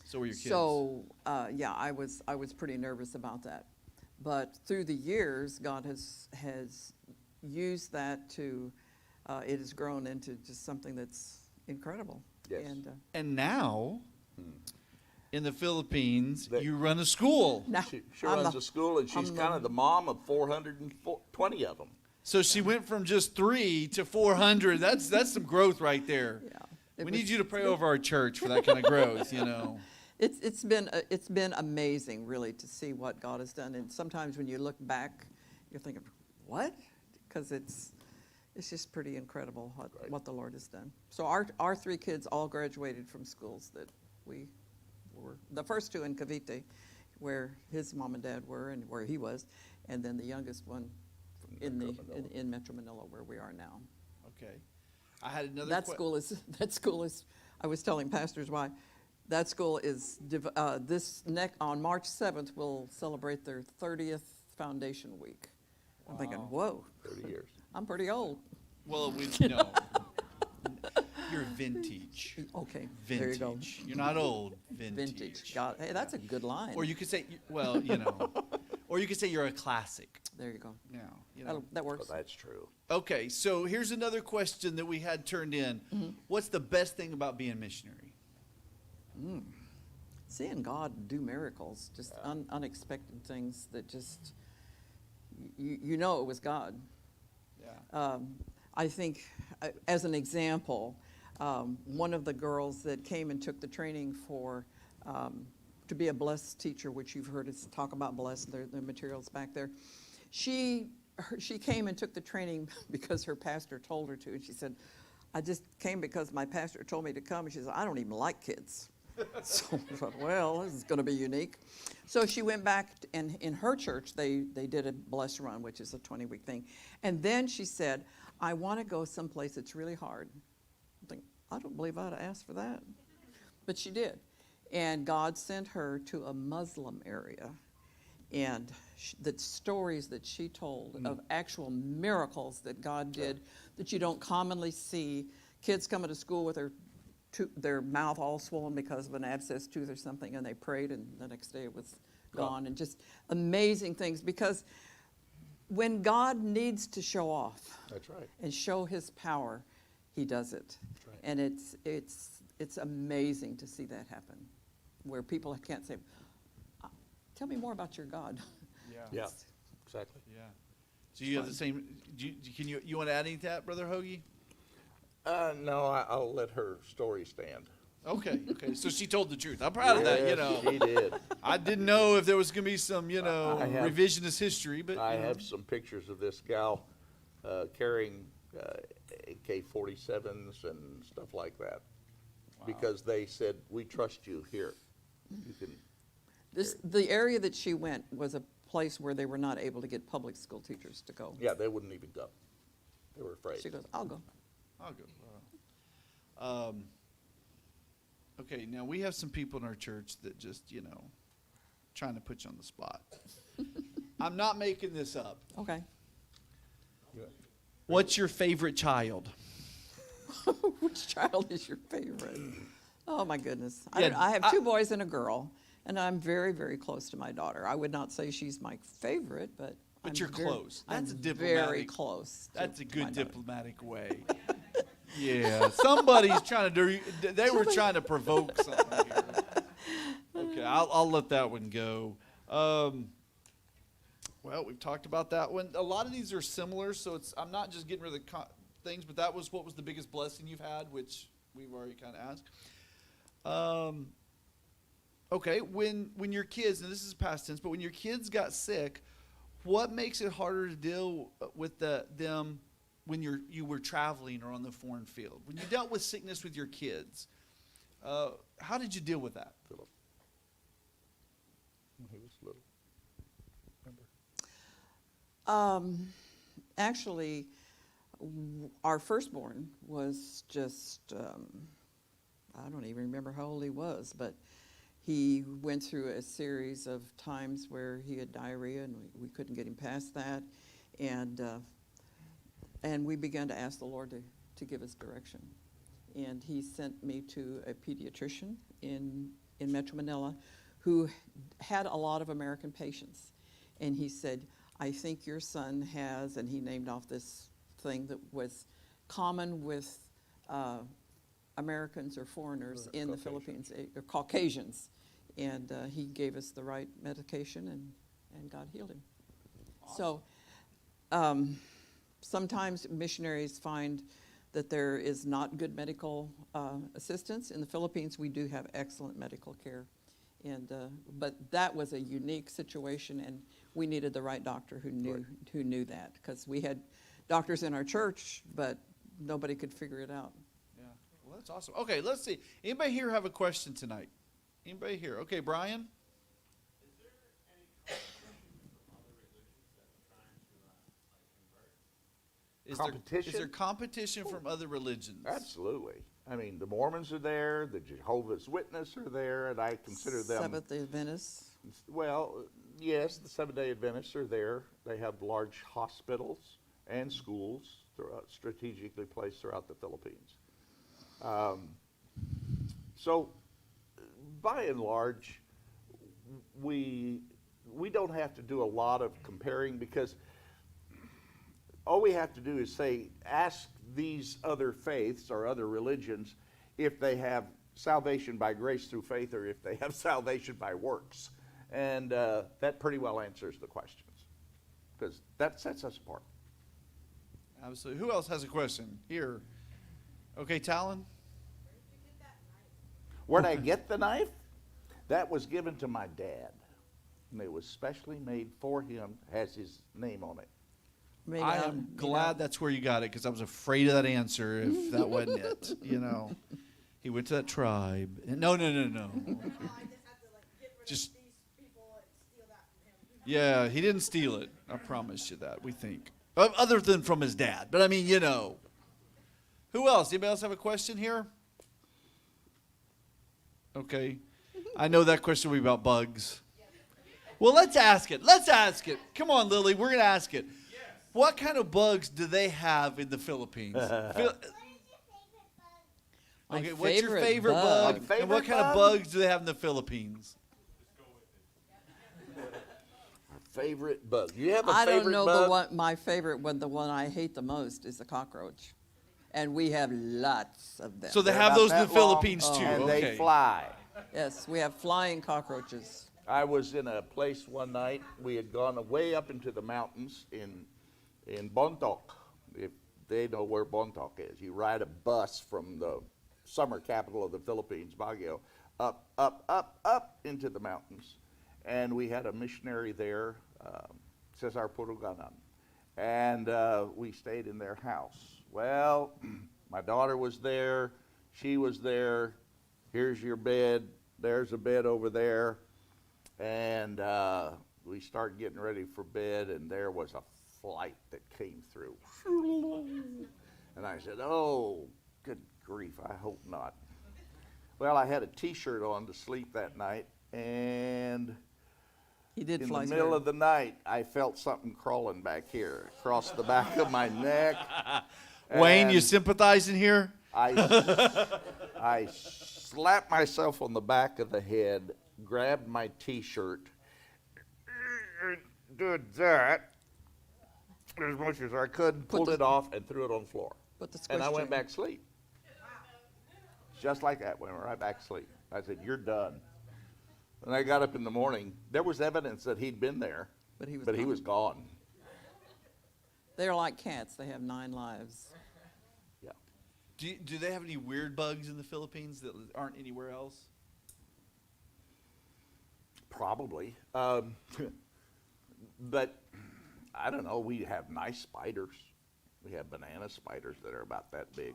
So were your kids. So, yeah, I was pretty nervous about that. But through the years, God has used that to, it has grown into just something that's incredible. Yes. And now, in the Philippines, That- you run a school. now She I'm runs the- a school, and she's I'm kind of the mom of 420 of them. So she went from just 3 to 400. That's some growth right there. Yeah, We it need was- you to pray over our church for that kind of growth, you know. It's been amazing, really, to see what God has done. And sometimes when you look back, you're thinking, what? Because it's just pretty incredible what the Lord has done. So our 3 kids all graduated from schools that we were, the first 2 in Cavite, where his mom and dad were and where he was, and then the youngest one in Metro Manila, where we are now. Okay. I had another That school is, I was telling pastors why, that school is, on March 7th, will celebrate their 30th foundation week. I'm thinking, whoa, 30 years. I'm pretty old. Well, no. You're vintage. Okay, Vintage. there you go. You're not old. Vintage. Vintage. God, hey, that's a good line. Or you could say, well, you know, or you could say you're a classic. There you go. Now, you know. That works. Well, that's true. Okay, so here's another question that we had turned in. What's the best thing about being a missionary? Seeing God do miracles, just unexpected things that just, you know it was God. Yeah. I think, as an example, one of the girls that came and took the training for, to be a blessed teacher, which you've heard us talk about blessed, the materials back there, she came and took the training because her pastor told her to, and she said, I just came because my pastor told me to come, and she said, I don't even like kids. So I thought, well, this is going to be unique. So she went back, and in her church, they did a blessed run, which is a 20-week thing. And then she said, I want to go someplace that's really hard. I think, I don't believe I'd have asked for that. But she did. And God sent her to a Muslim area. And the stories that she told of actual miracles that God did that you don't commonly see. Kids coming to school with their mouth all swollen because of an abscessed tooth or something, and they prayed, and the next day it was gone. And just amazing things, because when God needs to show off That's right. and show his power, he does it. That's right. And it's amazing to see that happen, where people can't say, tell me more about your God. Yeah, exactly. Yeah. So you have the same. Can you want to add anything to that, Brother Hoagie? No, I'll let her story stand. Okay. So she told the truth. I'm proud of that. Yes, she did. I didn't know if there was gonna be some, I have- revisionist history, but I have some pictures of this gal carrying AK-47s and stuff like that, because they said, "We trust you here. You can." The area that she went was a place where they were not able to get public school teachers to go. Yeah, they wouldn't even go. They were afraid. She goes, I'll go. I'll go. Okay, now we have some people in our church that just, trying to put you on the spot. I'm not making this up. Okay. What's your favorite child? Which child is your favorite? Oh, my goodness. Yeah, I have two boys and a girl, and I'm very, very close to my daughter. I would not say she's my favorite, but You're close. That's I'm a diplomatic. very close. That's a my good daughter. diplomatic way. Yeah, somebody's trying to do. They were trying to provoke something here. Okay, I'll let that one go. Well, we've talked about that one. A lot of these are similar, so I'm not just getting rid of the things, but what was the biggest blessing you've had, which we've already kind of asked. Okay, when your kids, and this is past tense, but when your kids got sick, what makes it harder to deal with them when you were traveling or on the foreign field? When you dealt with sickness with your kids, how did you deal with that? Philip. He was little. Remember? Actually, our firstborn was just, I don't even remember how old he was, but he went through a series of times where he had diarrhea, and we couldn't get him past that. And we began to ask the Lord to give us direction. And he sent me to a pediatrician in Metro Manila who had a lot of American patients. And he said, I think your son has, and he named off this thing that was common with Americans or foreigners in the Philippines, or Caucasians. And he gave us the right medication, and God healed him. Awesome. So sometimes missionaries find that there is not good medical assistance. In the Philippines, we do have excellent medical care. But that was a unique situation, and we needed the right doctor who knew that, because we had doctors in our church, but nobody could figure it out. Yeah, well, that's awesome. Okay, let's see. Anybody here have a question tonight? Anybody here? Okay, Brian? Is there any competition from other religions that are trying to convert? Competition? Is there competition from other religions? Absolutely. I mean, the Mormons are there, the Jehovah's Witnesses are there, and I consider them. Seventh-day Adventists. Well, yes, the Seventh-day Adventists are there. They have large hospitals and schools strategically placed throughout the Philippines. So, by and large, we don't have to do a lot of comparing, because all we have to do is ask these other faiths or other religions if they have salvation by grace through faith, or if they have salvation by works. And that pretty well answers the questions, because that sets us apart. Absolutely. Who else has a question? Here. Okay, Talon? Where'd I get the knife? That was given to my dad, and it was specially made for him, has his name on it. I am glad that's where you got it, because I was afraid of that answer if that wasn't it. He went to that tribe. No. Just yeah, he didn't steal it. I promise you that. We think, other than from his dad. But I mean, who else? Anybody else have a question here? Okay, I know that question will be about bugs. Well, let's ask it. Come on, Lily, we're gonna ask it. What kind of bugs do they have in the Philippines? Okay, what's your favorite bug? And what kind of bugs do they have in the Philippines? favorite bug? You have a I favorite don't know bug? the one. My favorite one, the one I hate the most, is the cockroach, and we have lots of them. So they They're have about those in the that long, Philippines too. and Okay. they fly. Yes, we have flying cockroaches. I was in a place one night. We had gone way up into the mountains in Bontoc. If they know where Bontoc is, you ride a bus from the summer capital of the Philippines, Baguio, up into the mountains. And we had a missionary there, Cesar Puruganan, and we stayed in their house. Well, my daughter was there. She was there. Here's your bed. There's a bed over there. And we started getting ready for bed, and there was a flight that came through. And I said, oh, good grief, I hope not. Well, I had a T-shirt on to sleep that night, and He did in fly the middle through. of the night, I felt something crawling back here, across the back of my neck. Wayne, you And sympathizing here? I slapped myself on the back of the head, grabbed my T-shirt, did that as much as I could, pulled it off, and threw it on the floor. Put the And I squish went train. back to sleep. Just like that, went right back to sleep. I said, you're done. And I got up in the morning. There was evidence that he'd been there, But he was but he gone. was gone. They're like cats. They have 9 lives. Yeah. Do they have any weird bugs in the Philippines that aren't anywhere else? Probably. But I don't know. We have nice spiders. We have banana spiders that are about that big.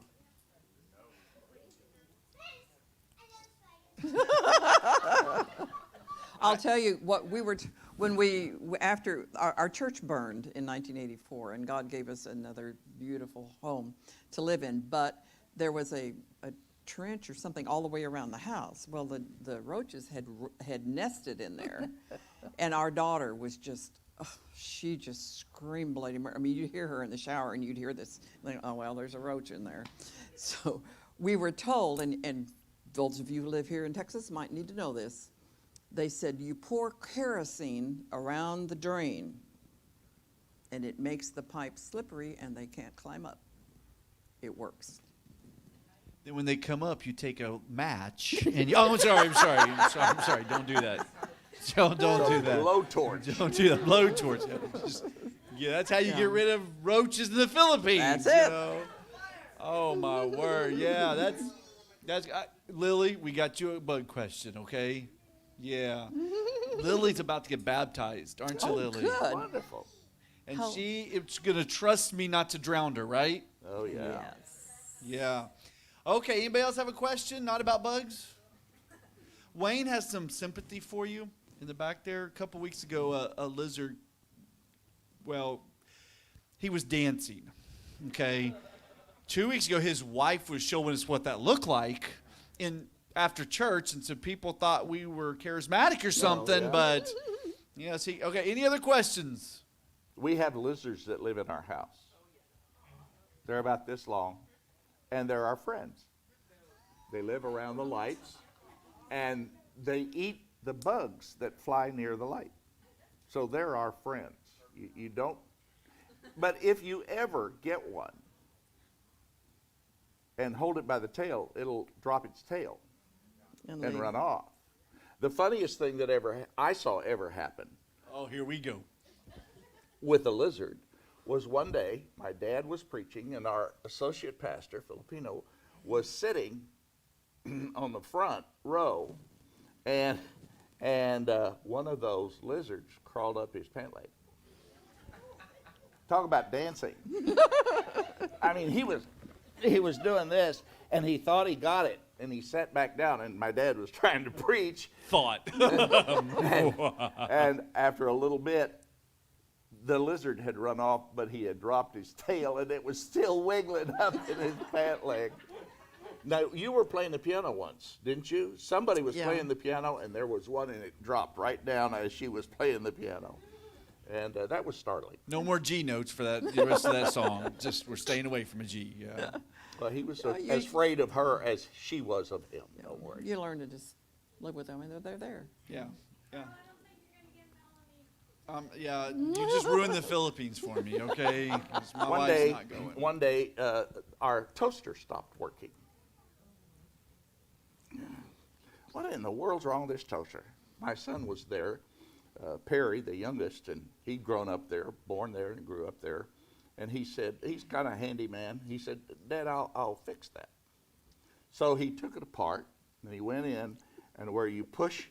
I'll tell you what we were when we after our church burned in 1984, and God gave us another beautiful home to live in. But there was a trench or something all the way around the house. Well, the roaches had nested in there, and our daughter was just. She just screamed bloody murder. I mean, you'd hear her in the shower, and you'd hear this. Like, oh well, there's a roach in there. So we were told, and those of you who live here in Texas might need to know this. They said you pour kerosene around the drain, and it makes the pipe slippery, and they can't climb up. It works. Then when they come up, you take a match and you, oh, I'm sorry. Don't do that. Don't do that. Low torch. Don't do that. Blow torch. Yeah, that's how you get rid of roaches in the Philippines. That's you it. know? Oh my word. Yeah, that's Lily. We got you a bug question, okay? Yeah. Lily's about to get baptized, aren't you, Oh, Lily? good. Wonderful. And How- it's gonna trust me not to drown her, right? Oh, yeah. Yes. Yeah. Okay, anybody else have a question? Not about bugs? Wayne has some sympathy for you in the back there. A couple weeks ago, a lizard, well, he was dancing, okay? 2 weeks ago, his wife was showing us what that looked like after church, and so people thought we were charismatic or something, yeah. but, yeah, see, okay, any other questions? We have lizards that live in our house. They're about this long, and they're our friends. They live around the lights, and they eat the bugs that fly near the light. So they're our friends. You don't, but if you ever get one and hold it by the tail, it'll drop its tail and leave. run off. The funniest thing that I saw ever happen Oh, here we go. with a lizard was one day my dad was preaching, and our associate pastor, Filipino, was sitting on the front row, and one of those lizards crawled up his pant leg. Talk about dancing. I mean, he was doing this, and he thought he got it, and he sat back down, and my dad was trying to preach, Thought. and after a little bit, the lizard had run off, but he had dropped his tail, and it was still wiggling up in his pant leg. Now, you were playing the piano once, didn't you? Somebody was Yeah. playing the piano, and there was one, and it dropped right down as she was playing the piano. And that was startling. No more G notes for the rest of that song. Just we're staying away from a G. Yeah. Well, he was Yeah, you- as afraid of her as she was of him. Don't worry. You learn to just live with them, and they're there. Yeah. Yeah. Yeah, you just ruined the Philippines for me, okay? 'Cause my wife's not going. One day, our toaster stopped working. What in the world's wrong with this toaster? My son was there, Perry, the youngest, and he'd grown up there, born there and grew up there. And he said, he's kind of a handyman. He said, Dad, I'll fix that. So he took it apart, and he went in, and where you push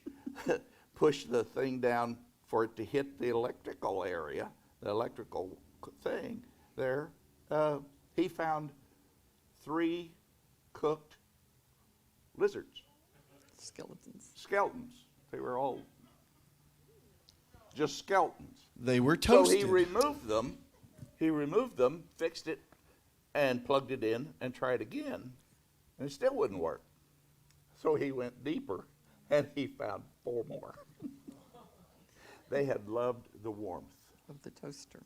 the thing down for it to hit the electrical area, the electrical thing there, he found 3 cooked lizards. Skeletons. They were all just skeletons. They were toasted. So he removed them, fixed it, and plugged it in and tried again. And it still wouldn't work. So he went deeper, and he found 4 more. They had loved the warmth, Of the toaster.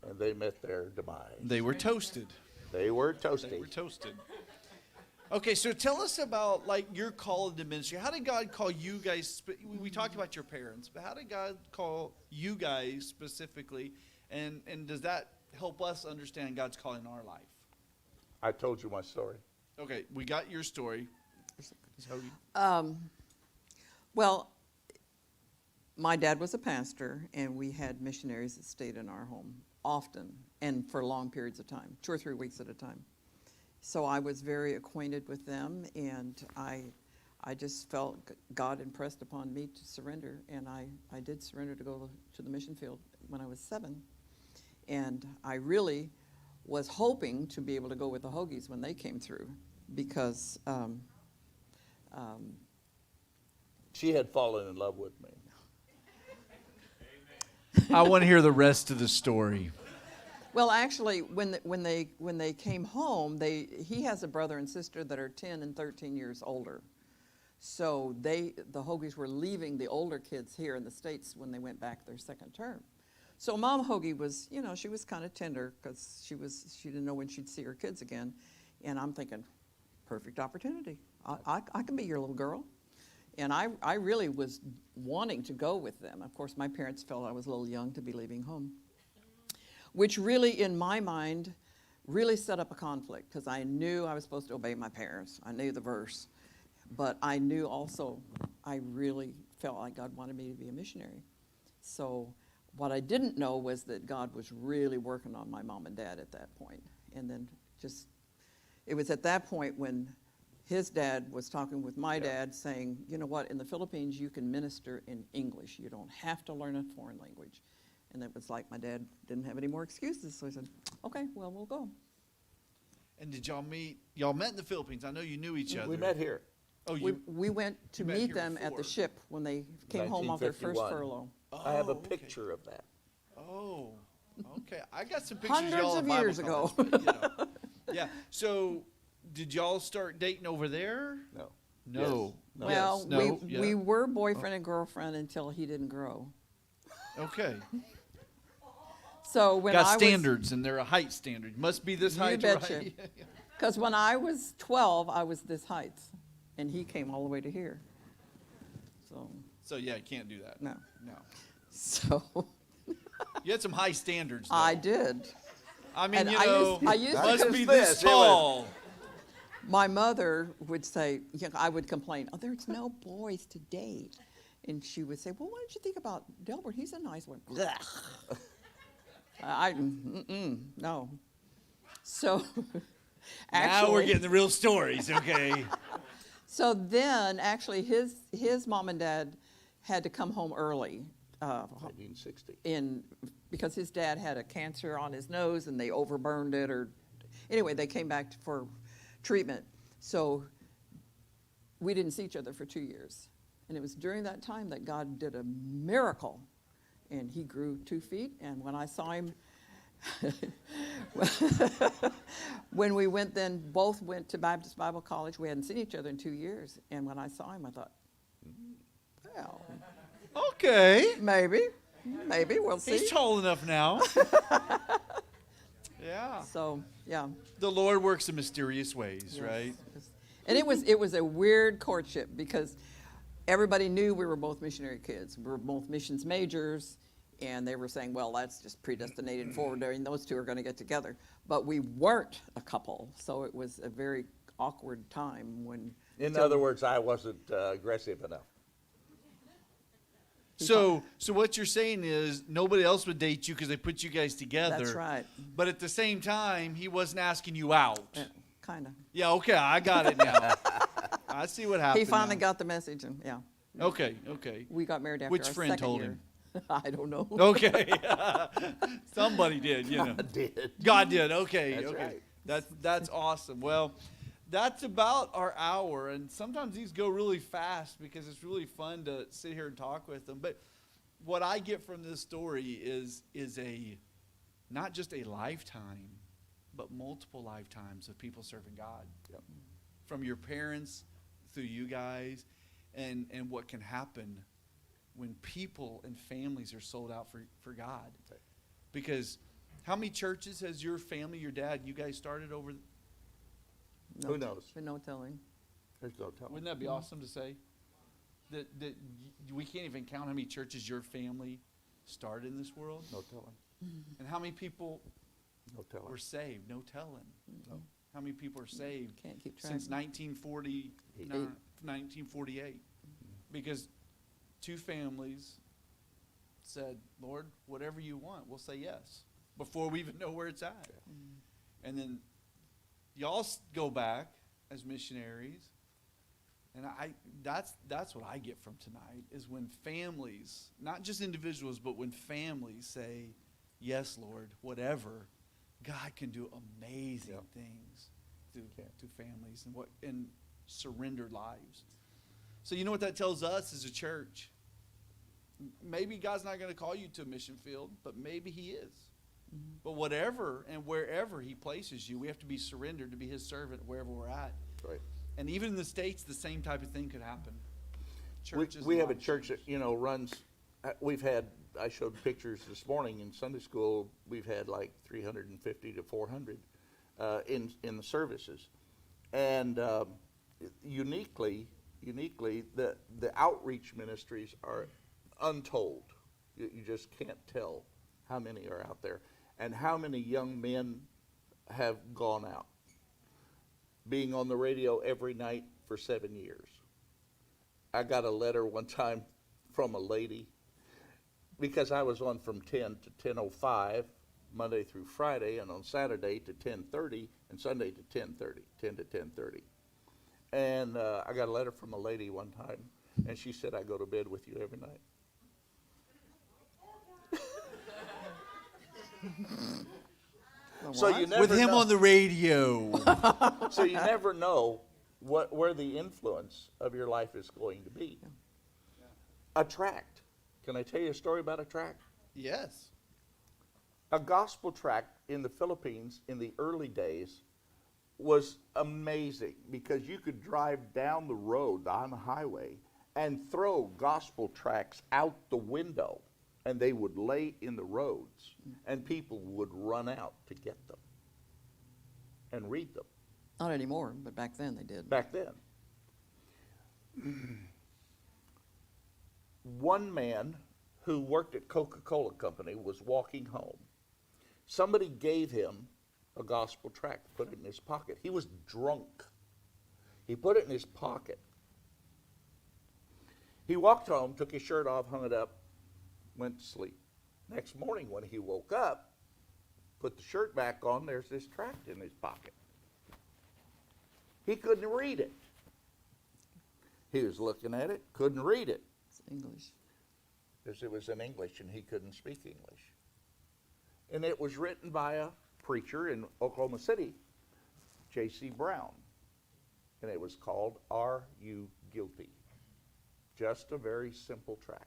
and they met their demise. They were toasted. They were toasty. They were toasted. Okay, so tell us about like your call into ministry. How did God call you guys? We talked about your parents, but how did God call you guys specifically? And does that help us understand God's calling in our life? I told you my story. Okay, we got your story. Ms. Hoagie. Well, my dad was a pastor, and we had missionaries that stayed in our home often and for long periods of time, 2 or 3 weeks at a time. So I was very acquainted with them, and I just felt God impressed upon me to surrender, and I did surrender to go to the mission field when I was 7. And I really was hoping to be able to go with the Hoagies when they came through, because She had fallen in love with me. I want to hear the rest of the story. well, actually, when they came home, he has a brother and sister that are 10 and 13 years older. So the Hoagies were leaving the older kids here in the States when they went back their second term. So Mom Hoagie was, she was kind of tender because she didn't know when she'd see her kids again. And I'm thinking, perfect opportunity. I can be your little girl. And I really was wanting to go with them. Of course, my parents felt I was a little young to be leaving home, which really, in my mind, really set up a conflict, because I knew I was supposed to obey my parents. I knew the verse. But I knew also I really felt like God wanted me to be a missionary. So what I didn't know was that God was really working on my mom and dad at that point. And then it was at that point when his dad was talking with my dad, saying, you know what, in the Philippines you can minister in English. You don't have to learn a foreign language. And it was like my dad didn't have any more excuses. So I said, okay, well, we'll go. And did y'all meet? Y'all met in the Philippines. I know you knew each other. We met here. Oh, We went to you met meet here them at the before. ship when they came home off their first 1951. furlough. I have a Oh, okay. picture of that. Oh, okay. I got some pictures Hundreds y'all of in Bible years ago. college, but, yeah. So, did y'all start dating over there? No. No. Yes. No. Well, Yes. No. Yeah. we were boyfriend and girlfriend until he didn't grow. Okay. So when Got I standards, and they're a height standard. Must be this You height, betcha. right? because when I was 12, I was this height, and he came all the way to here. So So yeah, you can't do that. no. No. So You had some high standards. Though. I did. I mean, and you I know, used- I used to must do be this. this It was- tall. My mother would say, I would complain, oh, there's no boys to date. And she would say, well, why don't you think about Delbert? He's a nice one. No. So, Now we're actually, getting the real stories, okay? so then actually his mom and dad had to come home early 1960. because his dad had a cancer on his nose and they overburned it, or anyway, they came back for treatment. So we didn't see each other for 2 years. And it was during that time that God did a miracle, and he grew 2 feet. And when I saw him, when we both went to Baptist Bible College. We hadn't seen each other in 2 years. And when I saw him, I thought, well, Okay. maybe we'll see. He's tall enough now. Yeah. So, yeah. The Lord works in mysterious ways, Yes. right? And it was a weird courtship, because everybody knew we were both missionary kids. We were both missions majors, and they were saying, well, that's just predestinated forward, and those two are going to get together. But we weren't a couple, so it was a very awkward time when. In other words, I wasn't aggressive enough. So what you're saying is nobody else would date you because they put you guys together. That's right. But at the same time, he wasn't asking you out. Kind of. Yeah, okay, I got it now. I see what happened. He finally now. got the message, and yeah. Okay. We got married after Which our friend second told year. him? I don't know. Okay. Somebody did, you know. I did. God did. Okay. That's okay. right. That's awesome. Well, that's about our hour, and sometimes these go really fast because it's really fun to sit here and talk with them. But what I get from this story is a not just a lifetime, but multiple lifetimes of people serving God. Yep. From your parents through you guys, and what can happen when people and families are sold out for God. Okay. Because how many churches has your family, your dad, you guys started over? Who knows? No telling. There's no telling. Wouldn't that be awesome to say? That we can't even count how many churches your family started in this world. No telling. And how many people No telling. were saved? No telling. No. How many people are saved Can't keep track. since 1948? Because two families said, Lord, whatever you want, we'll say yes, before we even know where it's at. And then y'all go back as missionaries, and that's what I get from tonight, is when families, not just individuals, but when families say, yes, Lord, whatever, God can do amazing things through families and surrendered lives. So you know what that tells us as a church? Maybe God's not going to call you to a mission field, but maybe he is. But whatever and wherever he places you, we have to be surrendered to be his servant wherever we're at. Right. And even in the States, the same type of thing could happen. We have a church that, runs, I showed pictures this morning in Sunday school. We've had like 350 to 400 in the services. And uniquely, the outreach ministries are untold. You just can't tell how many are out there and how many young men have gone out, being on the radio every night for 7 years. I got a letter one time from a lady, because I was on from 10 to 10:05 Monday through Friday, and on Saturday to 10:30, and Sunday to 10:30, 10 to 10:30. And I got a letter from a lady one time, and she said, I go to bed with you every night. So you never with him know. on the radio. So you never know where the influence of your life is going to be. A tract. Can I tell you a story about a tract? Yes. A gospel tract in the Philippines in the early days was amazing, because you could drive down the road on the highway and throw gospel tracts out the window, and they would lay in the roads, and people would run out to get them and read them. Not anymore, but back then they did. Back then. One man who worked at Coca-Cola Company was walking home. Somebody gave him a gospel tract, put it in his pocket. He was drunk. He put it in his pocket. He walked home, took his shirt off, hung it up, went to sleep. Next morning when he woke up, put the shirt back on, there's this tract in his pocket. He couldn't read it. He was looking at it, couldn't read it, It's English. because it was in English and he couldn't speak English. And it was written by a preacher in Oklahoma City, J.C. Brown. And it was called, Are You Guilty? Just a very simple tract.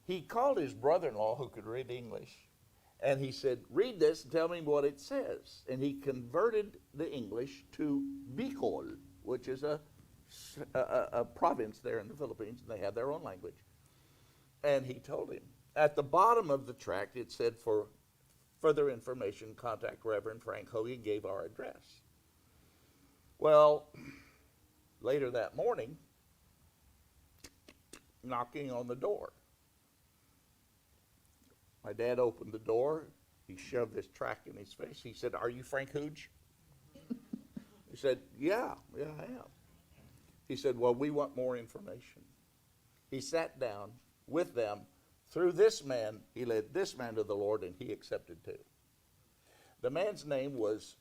He called his brother-in-law, who could read English, and he said, read this and tell me what it says. And he converted the English to Bicol, which is a province there in the Philippines, and they have their own language. And he told him, at the bottom of the tract, it said, for further information, contact Reverend Frank Hogan, gave our address. Well, later that morning, knocking on the door. My dad opened the door. He shoved this tract in his face. He said, "Are you Frank Hooge?" He said, yeah, I am. He said, "Well, we want more information." He sat down with them. Through this man, he led this man to the Lord, and he accepted too. The man's name was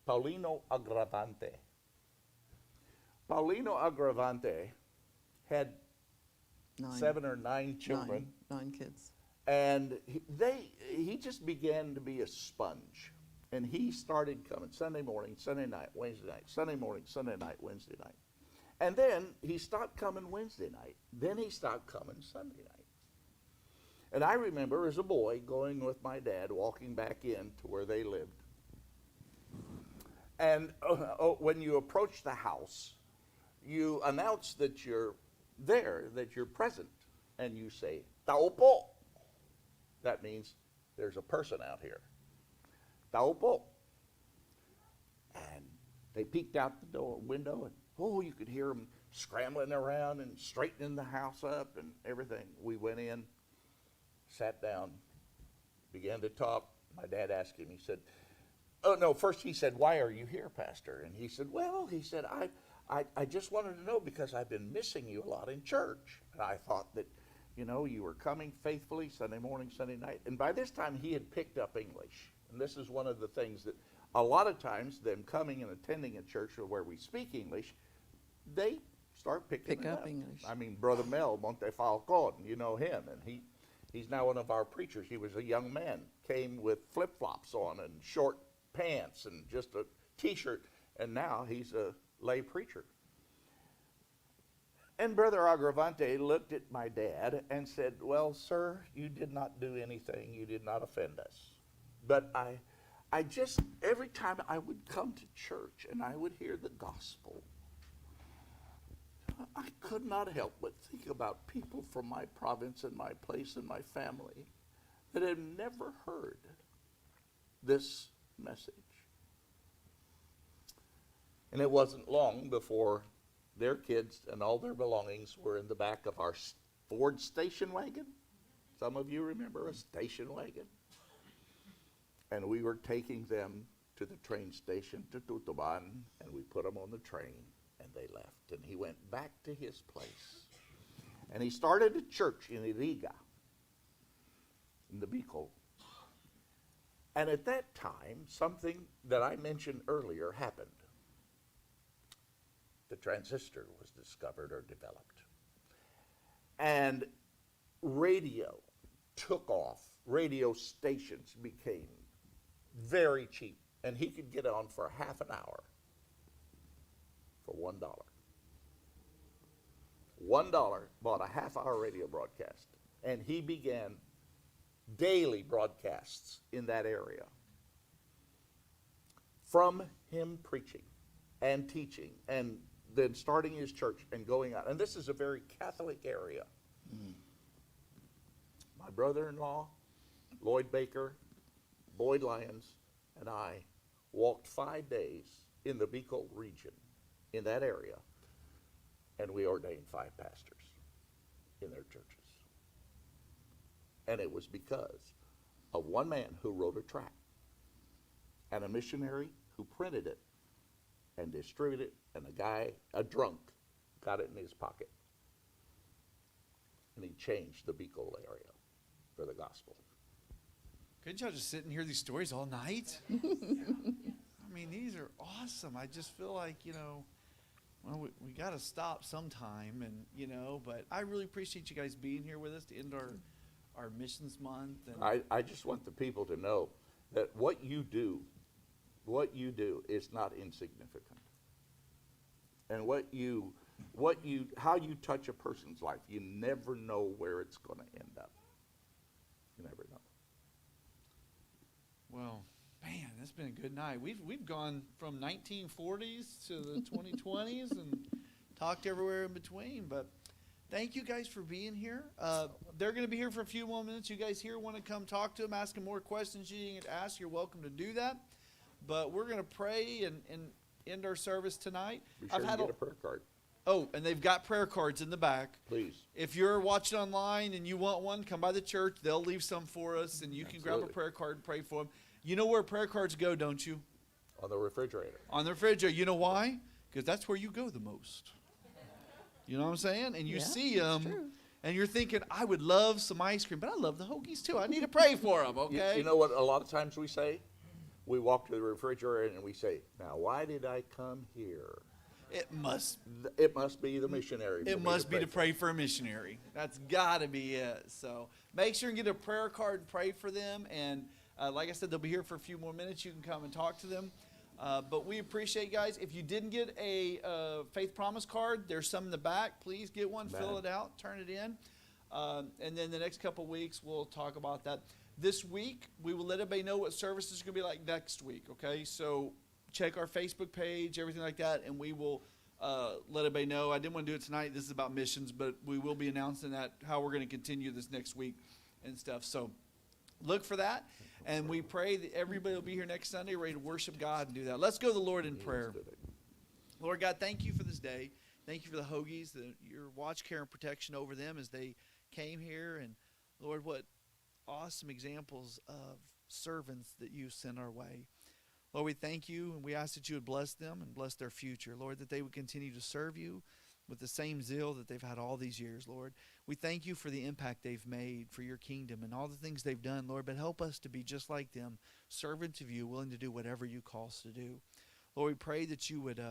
Paulino Agravante. Paulino Agravante had 7 or 9 children. Nine kids. And he just began to be a sponge. And he started coming Sunday morning, Sunday night, Wednesday night, Sunday morning, Sunday night, Wednesday night. And then he stopped coming Wednesday night. Then he stopped coming Sunday night. And I remember as a boy going with my dad, walking back in to where they lived. And when you approach the house, you announce that you're there, that you're present. And you say, "Tao po." That means there's a person out here. Tao po. And they peeked out the window, and you could hear them scrambling around and straightening the house up and everything. We went in, sat down, began to talk. My dad asked him, he said, first he said, "Why are you here, Pastor?" And he said, I just wanted to know because I've been missing you a lot in church. And I thought that, you were coming faithfully Sunday morning, Sunday night. And by this time, he had picked up English. And this is one of the things that a lot of times, them coming and attending a church where we speak English, they start picking it up. English. I mean, Brother Mel Montefalcon, you know him. And he's now one of our preachers. He was a young man, came with flip-flops on and short pants and just a T-shirt. And now he's a lay preacher. And Brother Agravante looked at my dad and said, "Well, sir, you did not do anything. You did not offend us. But I just, every time I would come to church and I would hear the gospel, I could not help but think about people from my province and my place and my family that had never heard this message." And it wasn't long before their kids and all their belongings were in the back of our Ford station wagon. Some of you remember a station wagon. And we were taking them to the train station to Tutuban, and we put them on the train, and they left. And he went back to his place. And he started a church in Iriga, in the Bicol. And at that time, something that I mentioned earlier happened. The transistor was discovered or developed. And radio took off. Radio stations became very cheap. And he could get on for half an hour for $1. $1 bought a half-hour radio broadcast. And he began daily broadcasts in that area. From him preaching and teaching and then starting his church and going out. And this is a very Catholic area. Mm. My brother-in-law, Lloyd Baker, Boyd Lyons, and I walked 5 days in the Bicol region, in that area, and we ordained 5 pastors in their churches. And it was because of one man who wrote a tract and a missionary who printed it and distributed it, and a drunk, got it in his pocket. And he changed the Bicol area for the gospel. Couldn't y'all just sit and hear these stories all night? I mean, these are awesome. I just feel like, well, we got to stop sometime, and, but I really appreciate you guys being here with us to end our missions month. And I just want the people to know that what you do is not insignificant. And how you touch a person's life, you never know where it's going to end up. You never know. Well, man, it's been a good night. We've gone from 1940s to the 2020s and talked everywhere in between. But thank you guys for being here. They're going to be here for a few more minutes. You guys here want to come talk to them, ask them more questions you didn't get asked, you're welcome to do that. But we're going to pray and end our service tonight. Be sure to get a prayer card. Oh, and they've got prayer cards in the back. Please. If you're watching online and you want one, come by the church. They'll leave some for us, and you can grab a Absolutely. prayer card and pray for them. You know where prayer cards go, don't you? On the refrigerator. On the refrigerator. You know why? Because that's where you go the most. You know what I'm saying? And you Yeah, see that's them, true. and you're thinking, I would love some ice cream, but I love the hoagies too. I need to pray for them, okay? You know what a lot of times we say? We walk to the refrigerator and we say, now why did I come here? It must It must be the missionary. It must be to pray for a missionary. That's got to be it. So make sure and get a prayer card and pray for them. And like I said, they'll be here for a few more minutes. You can come and talk to them. But we appreciate, guys. If you didn't get a Faith Promise card, there's some in the back. Please get one, fill it out, turn it in. And then the next couple weeks, we'll talk about that. This week, we will let everybody know what services are going to be like next week, okay? So check our Facebook page, everything like that, and we will let everybody know. I didn't want to do it tonight. This is about missions, but we will be announcing that, how we're going to continue this next week and stuff. So look for that, and we pray that everybody will be here next Sunday ready to worship God and do that. Let's go to the Lord in prayer. Lord God, thank you for this day. Thank you for the Hoagies, your watch, care, and protection over them as they came here. And Lord, what awesome examples of servants that you sent our way. Lord, we thank you, and we ask that you would bless them and bless their future. Lord, that they would continue to serve you with the same zeal that they've had all these years, Lord. We thank you for the impact they've made for your kingdom and all the things they've done, Lord, but help us to be just like them, servants of you, willing to do whatever you call us to do. Lord, we pray that you would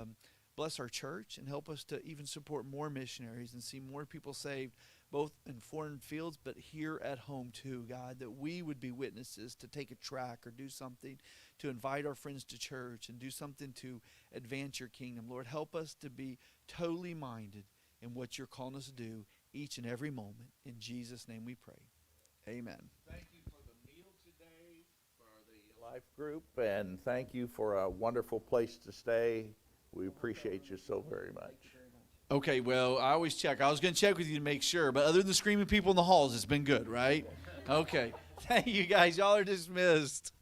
bless our church and help us to even support more missionaries and see more people saved, both in foreign fields, but here at home too, God, that we would be witnesses to take a track or do something to invite our friends to church and do something to advance your kingdom. Lord, help us to be totally minded in what you're calling us to do each and every moment. In Jesus' name we pray. Amen. Thank you for the meal today, for the life group, and thank you for a wonderful place to stay. We appreciate you so very much. Okay, well, I always check. I was going to check with you to make sure, but other than the screaming people in the halls, it's been good, right? Okay. Thank you, guys. Y'all are dismissed.